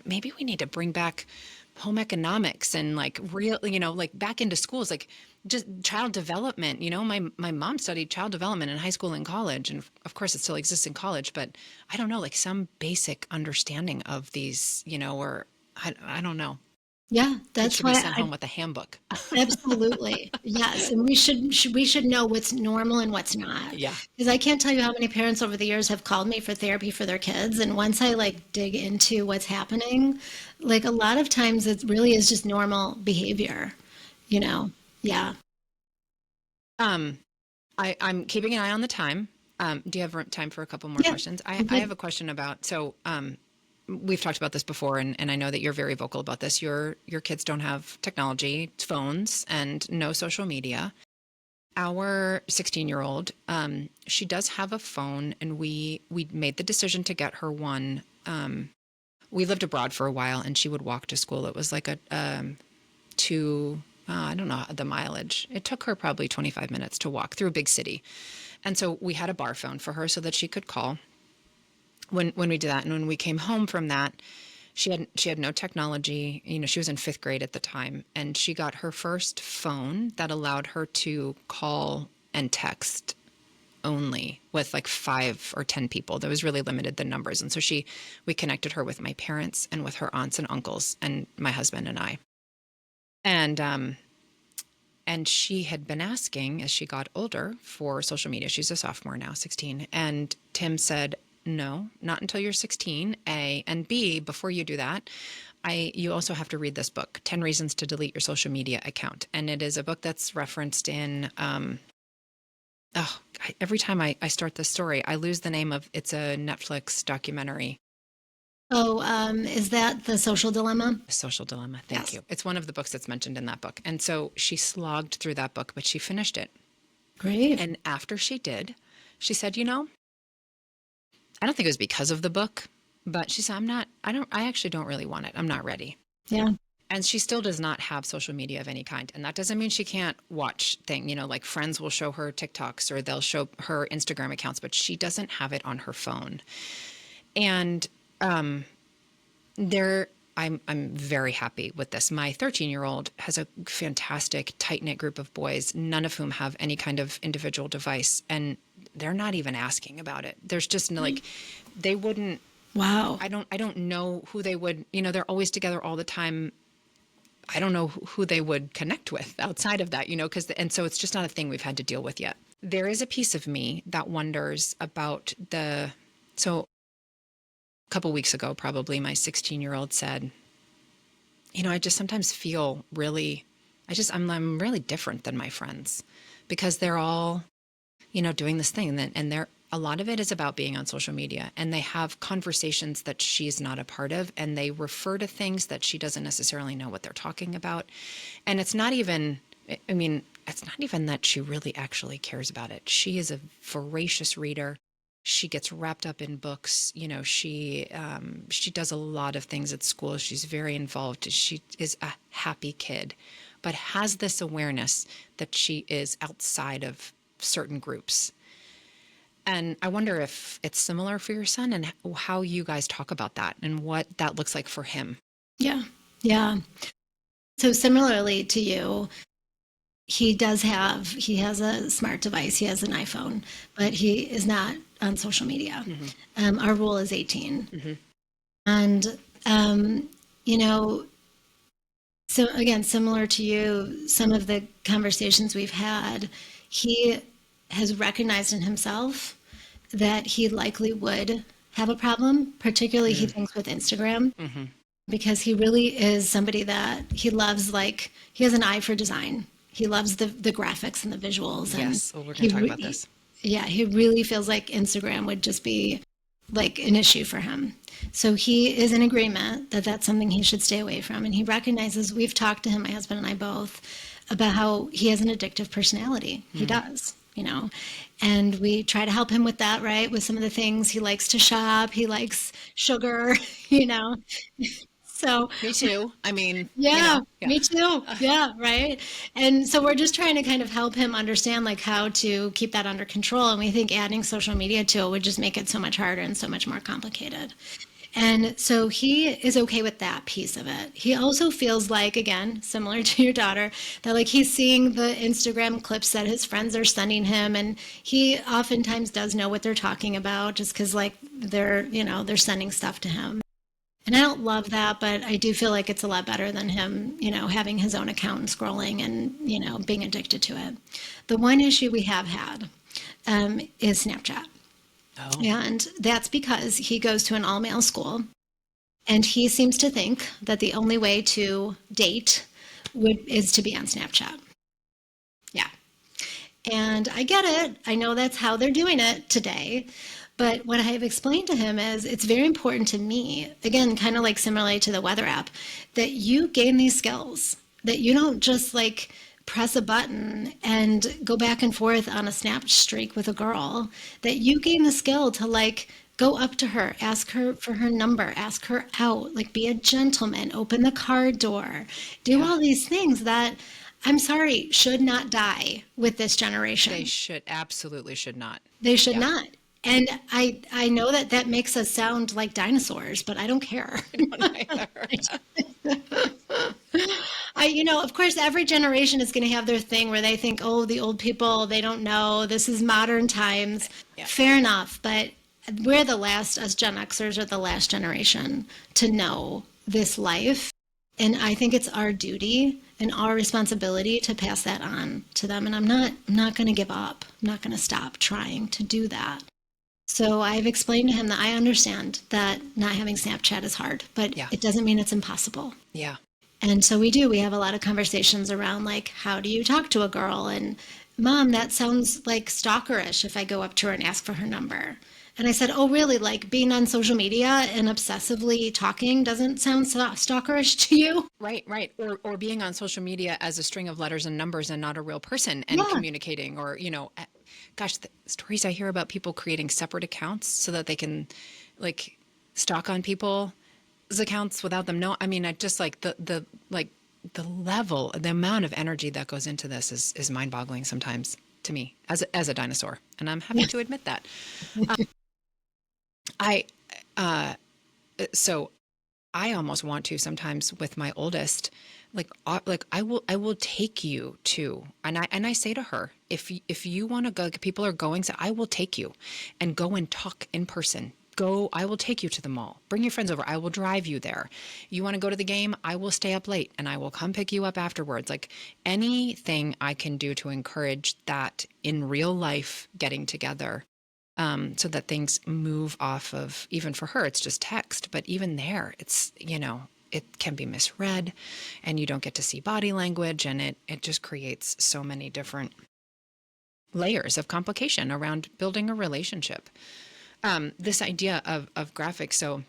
maybe we need to bring back home economics and like real, like back into schools, like just child development. My mom studied child development in high school and college. And of course it still exists in college, but I don't know, like some basic understanding of these, or I don't know. Yeah, Kids that's should be why sent home with a handbook. absolutely. Yes. And we should know what's normal and what's not. Yeah. Because I can't tell you how many parents over the years have called me for therapy for their kids. And once I like dig into what's happening, like a lot of times it really is just normal behavior, you know? Yeah. Um, I'm keeping an eye on the time. Do you have time for a couple more Yeah. questions? I'm I have good. a question about, we've talked about this before, and I know that you're very vocal about this. Your kids don't have technology, phones, and no social media. Our 16-year-old, she does have a phone, and we made the decision to get her one. We lived abroad for a while, and she would walk to school. It was like a to I don't know the mileage. It took her probably 25 minutes to walk through a big city, and so we had a bar phone for her so that she could call when we did that. And when we came home from that, she had no technology. You know, she was in fifth grade at the time, and she got her first phone that allowed her to call and text only with like 5 or 10 people. That was really limited the numbers. And so we connected her with my parents and with her aunts and uncles and my husband and I. And she had been asking as she got older for social media. She's a sophomore now, 16. And Tim said, no, not until you're 16, A. And B, before you do that, you also have to read this book, 10 Reasons to Delete Your Social Media Account. And it is a book that's referenced in, every time I start this story, I lose the name of, it's a Netflix documentary. Oh, is that The Social Dilemma? Social Dilemma. Thank Yes. you. It's one of the books that's mentioned in that book. And so she slogged through that book, but she finished it. Great. And after she did, she said, I don't think it was because of the book, but she said, I actually don't really want it. I'm not ready. Yeah. And she still does not have social media of any kind. And that doesn't mean she can't watch things, like friends will show her TikToks or they'll show her Instagram accounts, but she doesn't have it on her phone. And I'm very happy with this. My 13-year-old has a fantastic tight-knit group of boys, none of whom have any kind of individual device, and they're not even asking about it. There's just they wouldn't. Wow. I don't know who they would. They're always together all the time. I don't know who they would connect with outside of that. And so it's just not a thing we've had to deal with yet. There is a piece of me that wonders about so. Couple weeks ago, probably my 16-year-old said, I just sometimes feel really, I'm really different than my friends because they're all, doing this thing. And a lot of it is about being on social media, and they have conversations that she's not a part of, and they refer to things that she doesn't necessarily know what they're talking about. And it's not even, it's not even that she really actually cares about it. She is a voracious reader. She gets wrapped up in books. She does a lot of things at school. She's very involved. She is a happy kid, but has this awareness that she is outside of certain groups. And I wonder if it's similar for your son and how you guys talk about that and what that looks like for him. Yeah. Yeah. So similarly to you, he has a smart device. He has an iPhone, but he is not on social media. Mm-hmm. Our rule is 18. Mm-hmm. And, so again, similar to you, some of the conversations we've had, he has recognized in himself that he likely would have a problem, particularly he thinks with Instagram, Mm-hmm. because he really is somebody that he loves, he has an eye for design. He loves the graphics and the visuals. And Yes. Well, we're going to talk about this. yeah, he really feels like Instagram would just be like an issue for him. So he is in agreement that that's something he should stay away from. And he recognizes, we've talked to him, my husband and I both, about how he has an addictive personality. He does, and we try to help him with that, right? With some of the things he likes to shop, he likes sugar, So Me too. yeah, me too. Yeah, right. And so we're just trying to kind of help him understand how to keep that under control. And we think adding social media to it would just make it so much harder and so much more complicated. And so he is okay with that piece of it. He also feels like, again, similar to your daughter, that he's seeing the Instagram clips that his friends are sending him, and he oftentimes does know what they're talking about just because they're sending stuff to him. And I don't love that, but I do feel like it's a lot better than him, having his own account and scrolling and, being addicted to it. The one issue we have had is Snapchat. Oh, And that's because he goes to an all male school and he seems to think that the only way to date is to be on Snapchat. Yeah. And I get it. I know that's how they're doing it today. But what I have explained to him is it's very important to me, again, kind of like similarly to the weather app, that you gain these skills, that you don't just like press a button and go back and forth on a snap streak with a girl, that you gain the skill to like go up to her, ask her for her number, ask her out, like be a gentleman, open the car door, do yeah. all these things that I'm sorry, should not die with this They generation. absolutely should not. They should Yeah. not. And I know that that makes us sound like dinosaurs, but I don't care. I don't either. Of course, every generation is going to have their thing where they think, oh, the old people, they don't know. This is modern times. Yeah. Fair enough. But we're the last, as Gen Xers, are the last generation to know this life. And I think it's our duty and our responsibility to pass that on to them. And I'm not going to give up. I'm not going to stop trying to do that. So I've explained to him that I understand that not having Snapchat is hard, but Yeah. it doesn't mean it's impossible. Yeah. And so we have a lot of conversations around like, how do you talk to a girl? And mom, that sounds like stalkerish if I go up to her and ask for her number. And I said, oh, really? Like being on social media and obsessively talking doesn't sound stalkerish to you? Right, right. Or being on social media as a string of letters and numbers and not a real person and Yeah. communicating or, gosh, the stories I hear about people creating separate accounts so that they can like stalk on people's accounts without them know. I mean, I just like the level, the amount of energy that goes into this is mind-boggling sometimes to me as a dinosaur. And I'm happy to admit that. I so I almost want to sometimes with my oldest, like I will take you to, and I say to her, if you want to go, people are going, so I will take you, and go and talk in person. Go, I will take you to the mall. Bring your friends over. I will drive you there. You want to go to the game? I will stay up late and I will come pick you up afterwards. Like anything I can do to encourage that in real life getting together, so that things move off of, even for her, it's just text, but even there, it's, it can be misread and you don't get to see body language and it just creates so many different layers of complication around building a relationship. This idea of graphics. So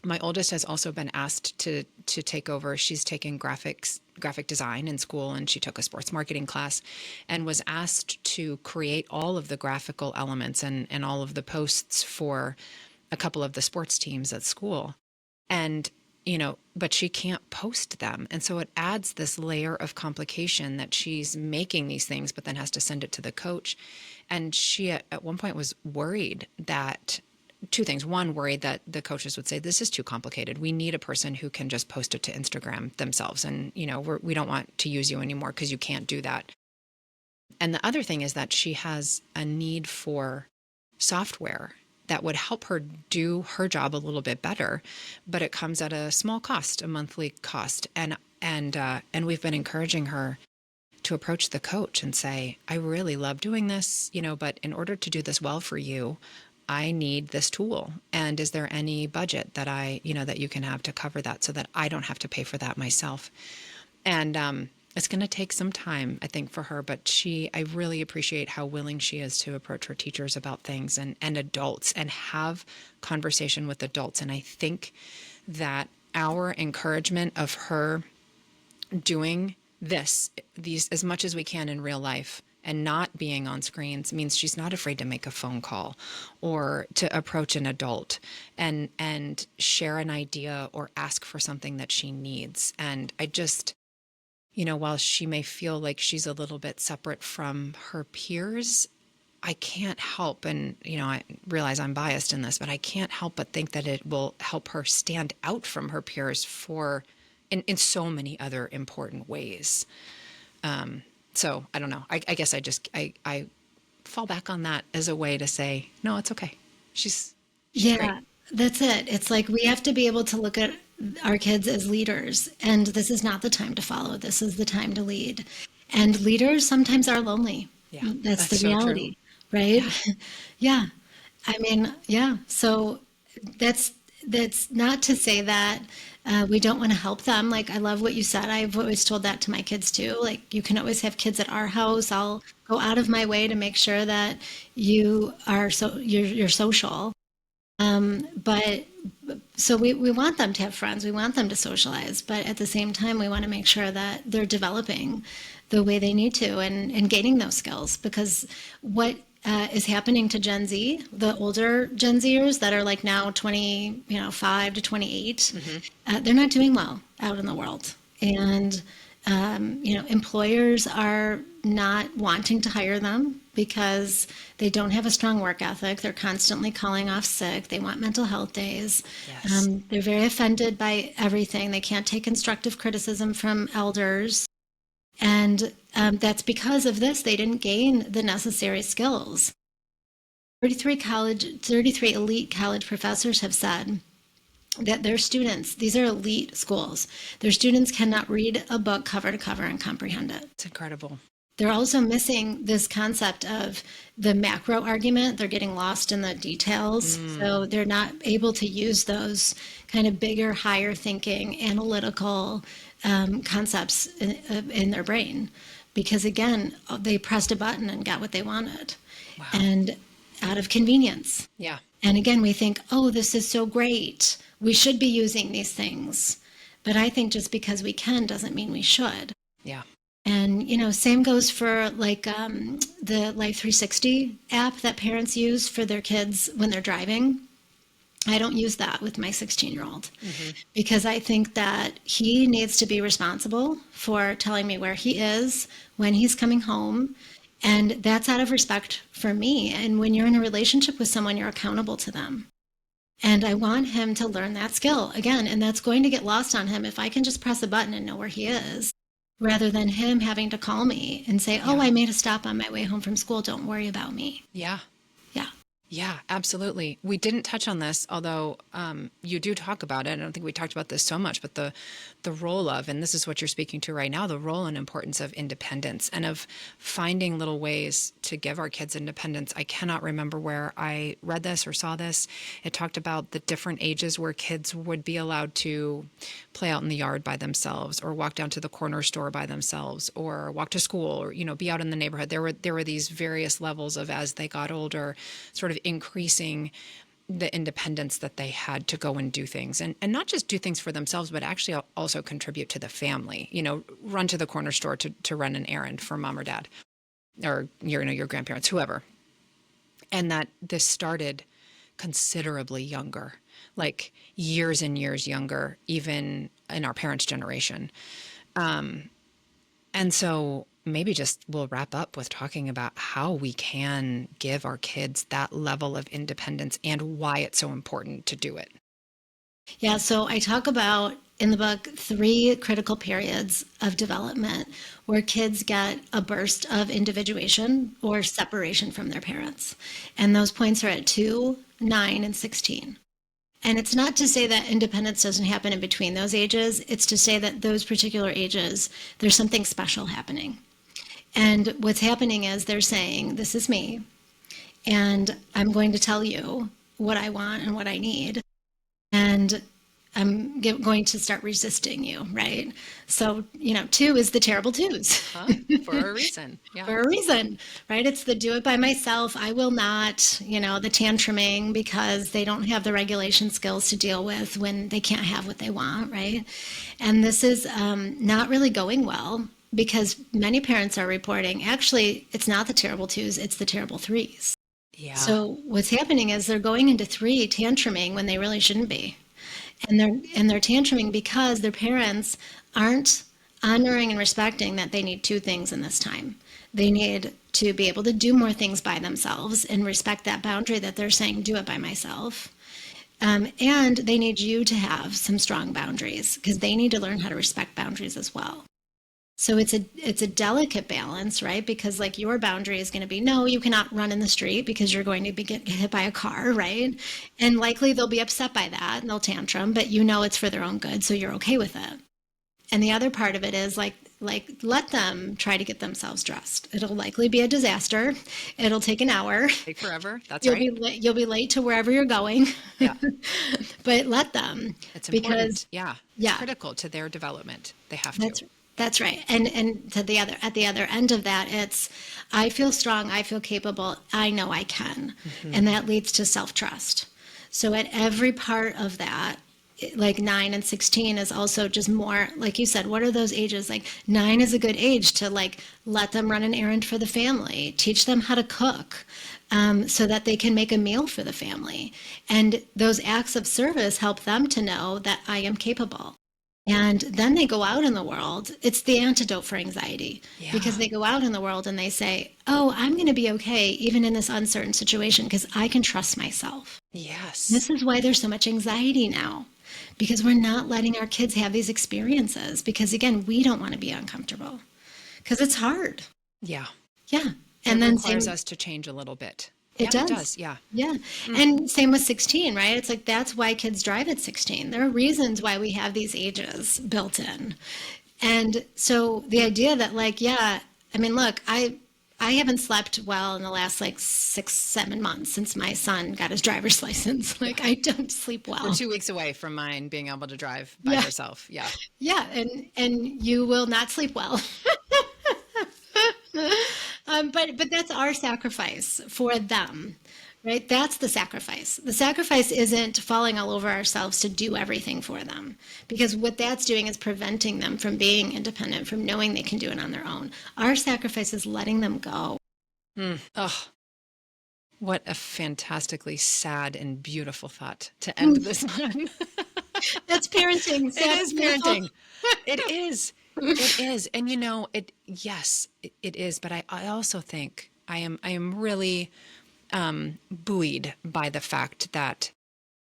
my oldest has also been asked to take over. She's taken graphic design in school, and she took a sports marketing class and was asked to create all of the graphical elements and all of the posts for a couple of the sports teams at school. And but she can't post them. And so it adds this layer of complication that she's making these things, but then has to send it to the coach. And she at one point was worried that two things. One, worried that the coaches would say, this is too complicated. We need a person who can just post it to Instagram themselves. And, we don't want to use you anymore because you can't do that. And the other thing is that she has a need for software that would help her do her job a little bit better, but it comes at a small cost, a monthly cost. And we've been encouraging her to approach the coach and say, I really love doing this, but in order to do this well for you, I need this tool. And is there any budget that that you can have to cover that so that I don't have to pay for that myself? And it's going to take some time, I think, for her, but I really appreciate how willing she is to approach her teachers about things and adults and have conversation with adults. And I think that our encouragement of her doing these as much as we can in real life and not being on screens means she's not afraid to make a phone call or to approach an adult and share an idea or ask for something that she needs. And I just, while she may feel like she's a little bit separate from her peers, I can't help, and I realize I'm biased in this, but I can't help but think that it will help her stand out from her peers in so many other important ways. So I don't know. I guess I fall back on that as a way to say, no, it's okay. She's Yeah. great. That's it. It's like we have to be able to look at our kids as leaders, and this is not the time to follow. This is the time to lead. And leaders sometimes are lonely. Yeah, That's the that's so true. reality, right? Yeah. Yeah. I mean, yeah. So that's that's not to say that we don't want to help them. Like I love what you said. I've always told that to my kids too. Like you can always have kids at our house. I'll go out of my way to make sure that you're social. But so we want them to have friends, we want them to socialize, but at the same time, we want to make sure that they're developing the way they need to and gaining those skills because what is happening to Gen Z, the older Gen Zers that are like now 20, 5 to 28, they're not doing well out in the world. And employers are not wanting to hire them because they don't have a strong work ethic. They're constantly calling off sick. They want mental health days. Yes. They're very offended by everything. They can't take constructive criticism from elders. And that's because of this. They didn't gain the necessary skills. 33 elite college professors have said that their students, these are elite schools, their students cannot read a book cover to cover and comprehend it. It's incredible. They're also missing this concept of the macro argument. They're getting lost in the details. So they're not able to use those kind of bigger, higher thinking, analytical concepts in their brain. Because again, they pressed a button and got what they wanted. Wow. And out of convenience. Yeah. And again, we think, oh, this is so great. We should be using these things. But I think just because we can doesn't mean we should. Yeah. And, same goes for like the Life 360 app that parents use for their kids when they're driving. I don't use that with my 16-year-old because I think that he needs to be responsible for telling me where he is, when he's coming home. And that's out of respect for me. And when you're in a relationship with someone, you're accountable to them. And I want him to learn that skill again. And that's going to get lost on him if I can just press a button and know where he is, rather than him having to call me and say, oh, I made a stop on my way home from school. Don't worry about me. Yeah. Yeah. Yeah, absolutely. We didn't touch on this, although you do talk about it. I don't think we talked about this so much, but the role of, and this is what you're speaking to right now, the role and importance of independence and of finding little ways to give our kids independence. I cannot remember where I read this or saw this. It talked about the different ages where kids would be allowed to play out in the yard by themselves or walk down to the corner store by themselves or walk to school or, be out in the neighborhood. There were these various levels of, as they got older, sort of increasing the independence that they had to go and do things and not just do things for themselves, but actually also contribute to the family, run to the corner store to run an errand for mom or dad or, your grandparents, whoever. And that this started considerably younger, like years and years younger, even in our parents' generation. And so maybe just we'll wrap up with talking about how we can give our kids that level of independence and why it's so important to do it. Yeah. So I talk about in the book 3 critical periods of development where kids get a burst of individuation or separation from their parents. And those points are at 2, 9, and 16. And it's not to say that independence doesn't happen in between those ages. It's to say that those particular ages, there's something special happening. And what's happening is they're saying, this is me, and I'm going to tell you what I want and what I need. And I'm going to start resisting you, right? So, 2 is the terrible twos. For a reason. Yeah. For a reason, right? It's the do it by myself. I will not, the tantruming because they don't have the regulation skills to deal with when they can't have what they want, right? And this is not really going well because many parents are reporting, actually, it's not the terrible twos, it's the terrible threes. Yeah. So what's happening is they're going into 3 tantruming when they really shouldn't be. And they're tantruming because their parents aren't honoring and respecting that they need 2 things in this time. They need to be able to do more things by themselves and respect that boundary that they're saying, do it by myself. And they need you to have some strong boundaries because they need to learn how to respect boundaries as well. So it's a delicate balance, right? Because like your boundary is going to be, no, you cannot run in the street because you're going to be get hit by a car, right? And likely they'll be upset by that and they'll tantrum, but you know it's for their own good, so you're okay with it. And the other part of it is like let them try to get themselves dressed. It'll likely be a disaster. It'll take an hour. Take forever. That's You'll right. you'll be late to wherever you're going. Yeah. But let them. It's because important. Yeah. yeah, It's critical to their development. They have that's to. that's right. And to the other at the other end of that, it's I feel strong, I feel capable, I know I can. And that leads to self-trust. So at every part of that, like 9 and 16 is also just more, like you said, what are those ages? Like 9 is a good age to like let them run an errand for the family, teach them how to cook, so that they can make a meal for the family. And those acts of service help them to know that I am capable. And then they go out in the world. It's the antidote for anxiety, because they go out in the world and they say, oh, I'm going to be okay even in this uncertain situation because I can trust myself. Yes. This is why there's so much anxiety now, because we're not letting our kids have these experiences because, again, we don't want to be uncomfortable because it's hard. Yeah. Yeah. And And it then requires us to change a little bit. it Yeah, does. It does. Yeah. Yeah. And same with 16, right? It's like that's why kids drive at 16. There are reasons why we have these ages built in. And so the idea that like, yeah, I mean, look, I haven't slept well in the last like 6, 7 months since my son got his driver's license. Like I don't sleep well. We're 2 weeks away from mine being able to drive by Yeah. herself. Yeah. Yeah, and you will not sleep well. But that's our sacrifice for them, right? That's the sacrifice. The sacrifice isn't falling all over ourselves to do everything for them, because what that's doing is preventing them from being independent, from knowing they can do it on their own. Our sacrifice is letting them go. Oh, what a fantastically sad and beautiful thought to end this one. That's parenting. It Sad is and beautiful. parenting. It is. It is. And you know, yes, it is. But I also think I am really buoyed by the fact that,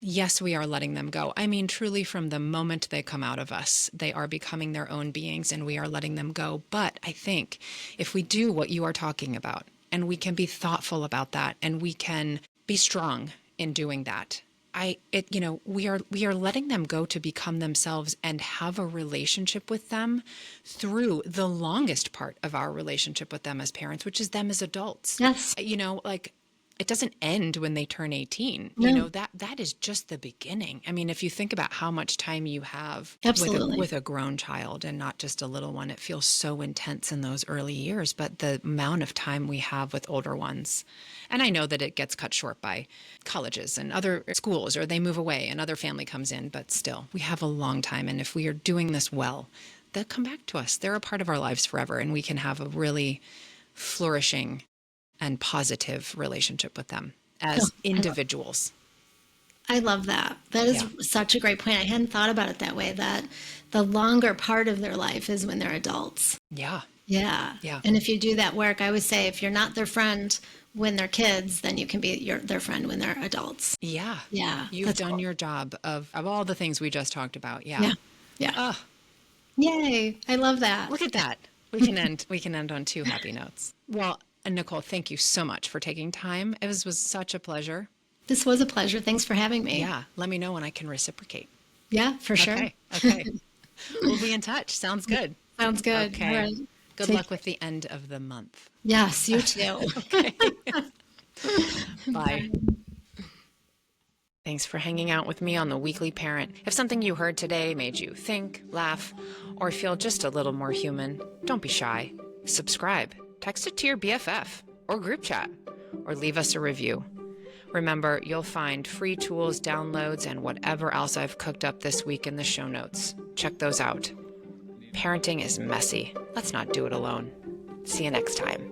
yes, we are letting them go. I mean, truly from the moment they come out of us, they are becoming their own beings and we are letting them go. But I think if we do what you are talking about and we can be thoughtful about that and we can be strong in doing that, we are letting them go to become themselves and have a relationship with them through the longest part of our relationship with them as parents, which is them as adults. Yes. Like it doesn't end when they turn 18. No. That is just the beginning. I mean, if you think about how much time you have Absolutely. with a grown child and not just a little one, it feels so intense in those early years, but the amount of time we have with older ones. And I know that it gets cut short by colleges and other schools, or they move away and other family comes in, but still, we have a long time. And if we are doing this well, they'll come back to us. They're a part of our lives forever, and we can have a really flourishing and positive relationship with them as individuals. I love that. That is such a great point. I hadn't thought about it that way, that the longer part of their life is when they're adults. Yeah. Yeah. Yeah. And if you do that work, I always say if you're not their friend when they're kids, then you can be their friend when they're adults. Yeah. Yeah. You've done your job of all the things we just talked about. Yeah. Yeah. Yeah. Oh, Yay. I love that. look at that. We can end on 2 happy notes. Well, Nicole, thank you so much for taking time. It was such a pleasure. This was a pleasure. Thanks for having me. Yeah. Let me know when I can reciprocate. Yeah, for sure. Okay. We'll be in touch. Sounds good. Sounds good. Okay. All right. Good luck with the end of the month. Yes, you too. Okay. Bye. Thanks for hanging out with me on The Weekly Parent. If something you heard today made you think, laugh, or feel just a little more human, don't be shy. Subscribe, text it to your BFF, or group chat, or leave us a review. Remember, you'll find free tools, downloads, and whatever else I've cooked up this week in the show notes. Check those out. Parenting is messy. Let's not do it alone. See you next time.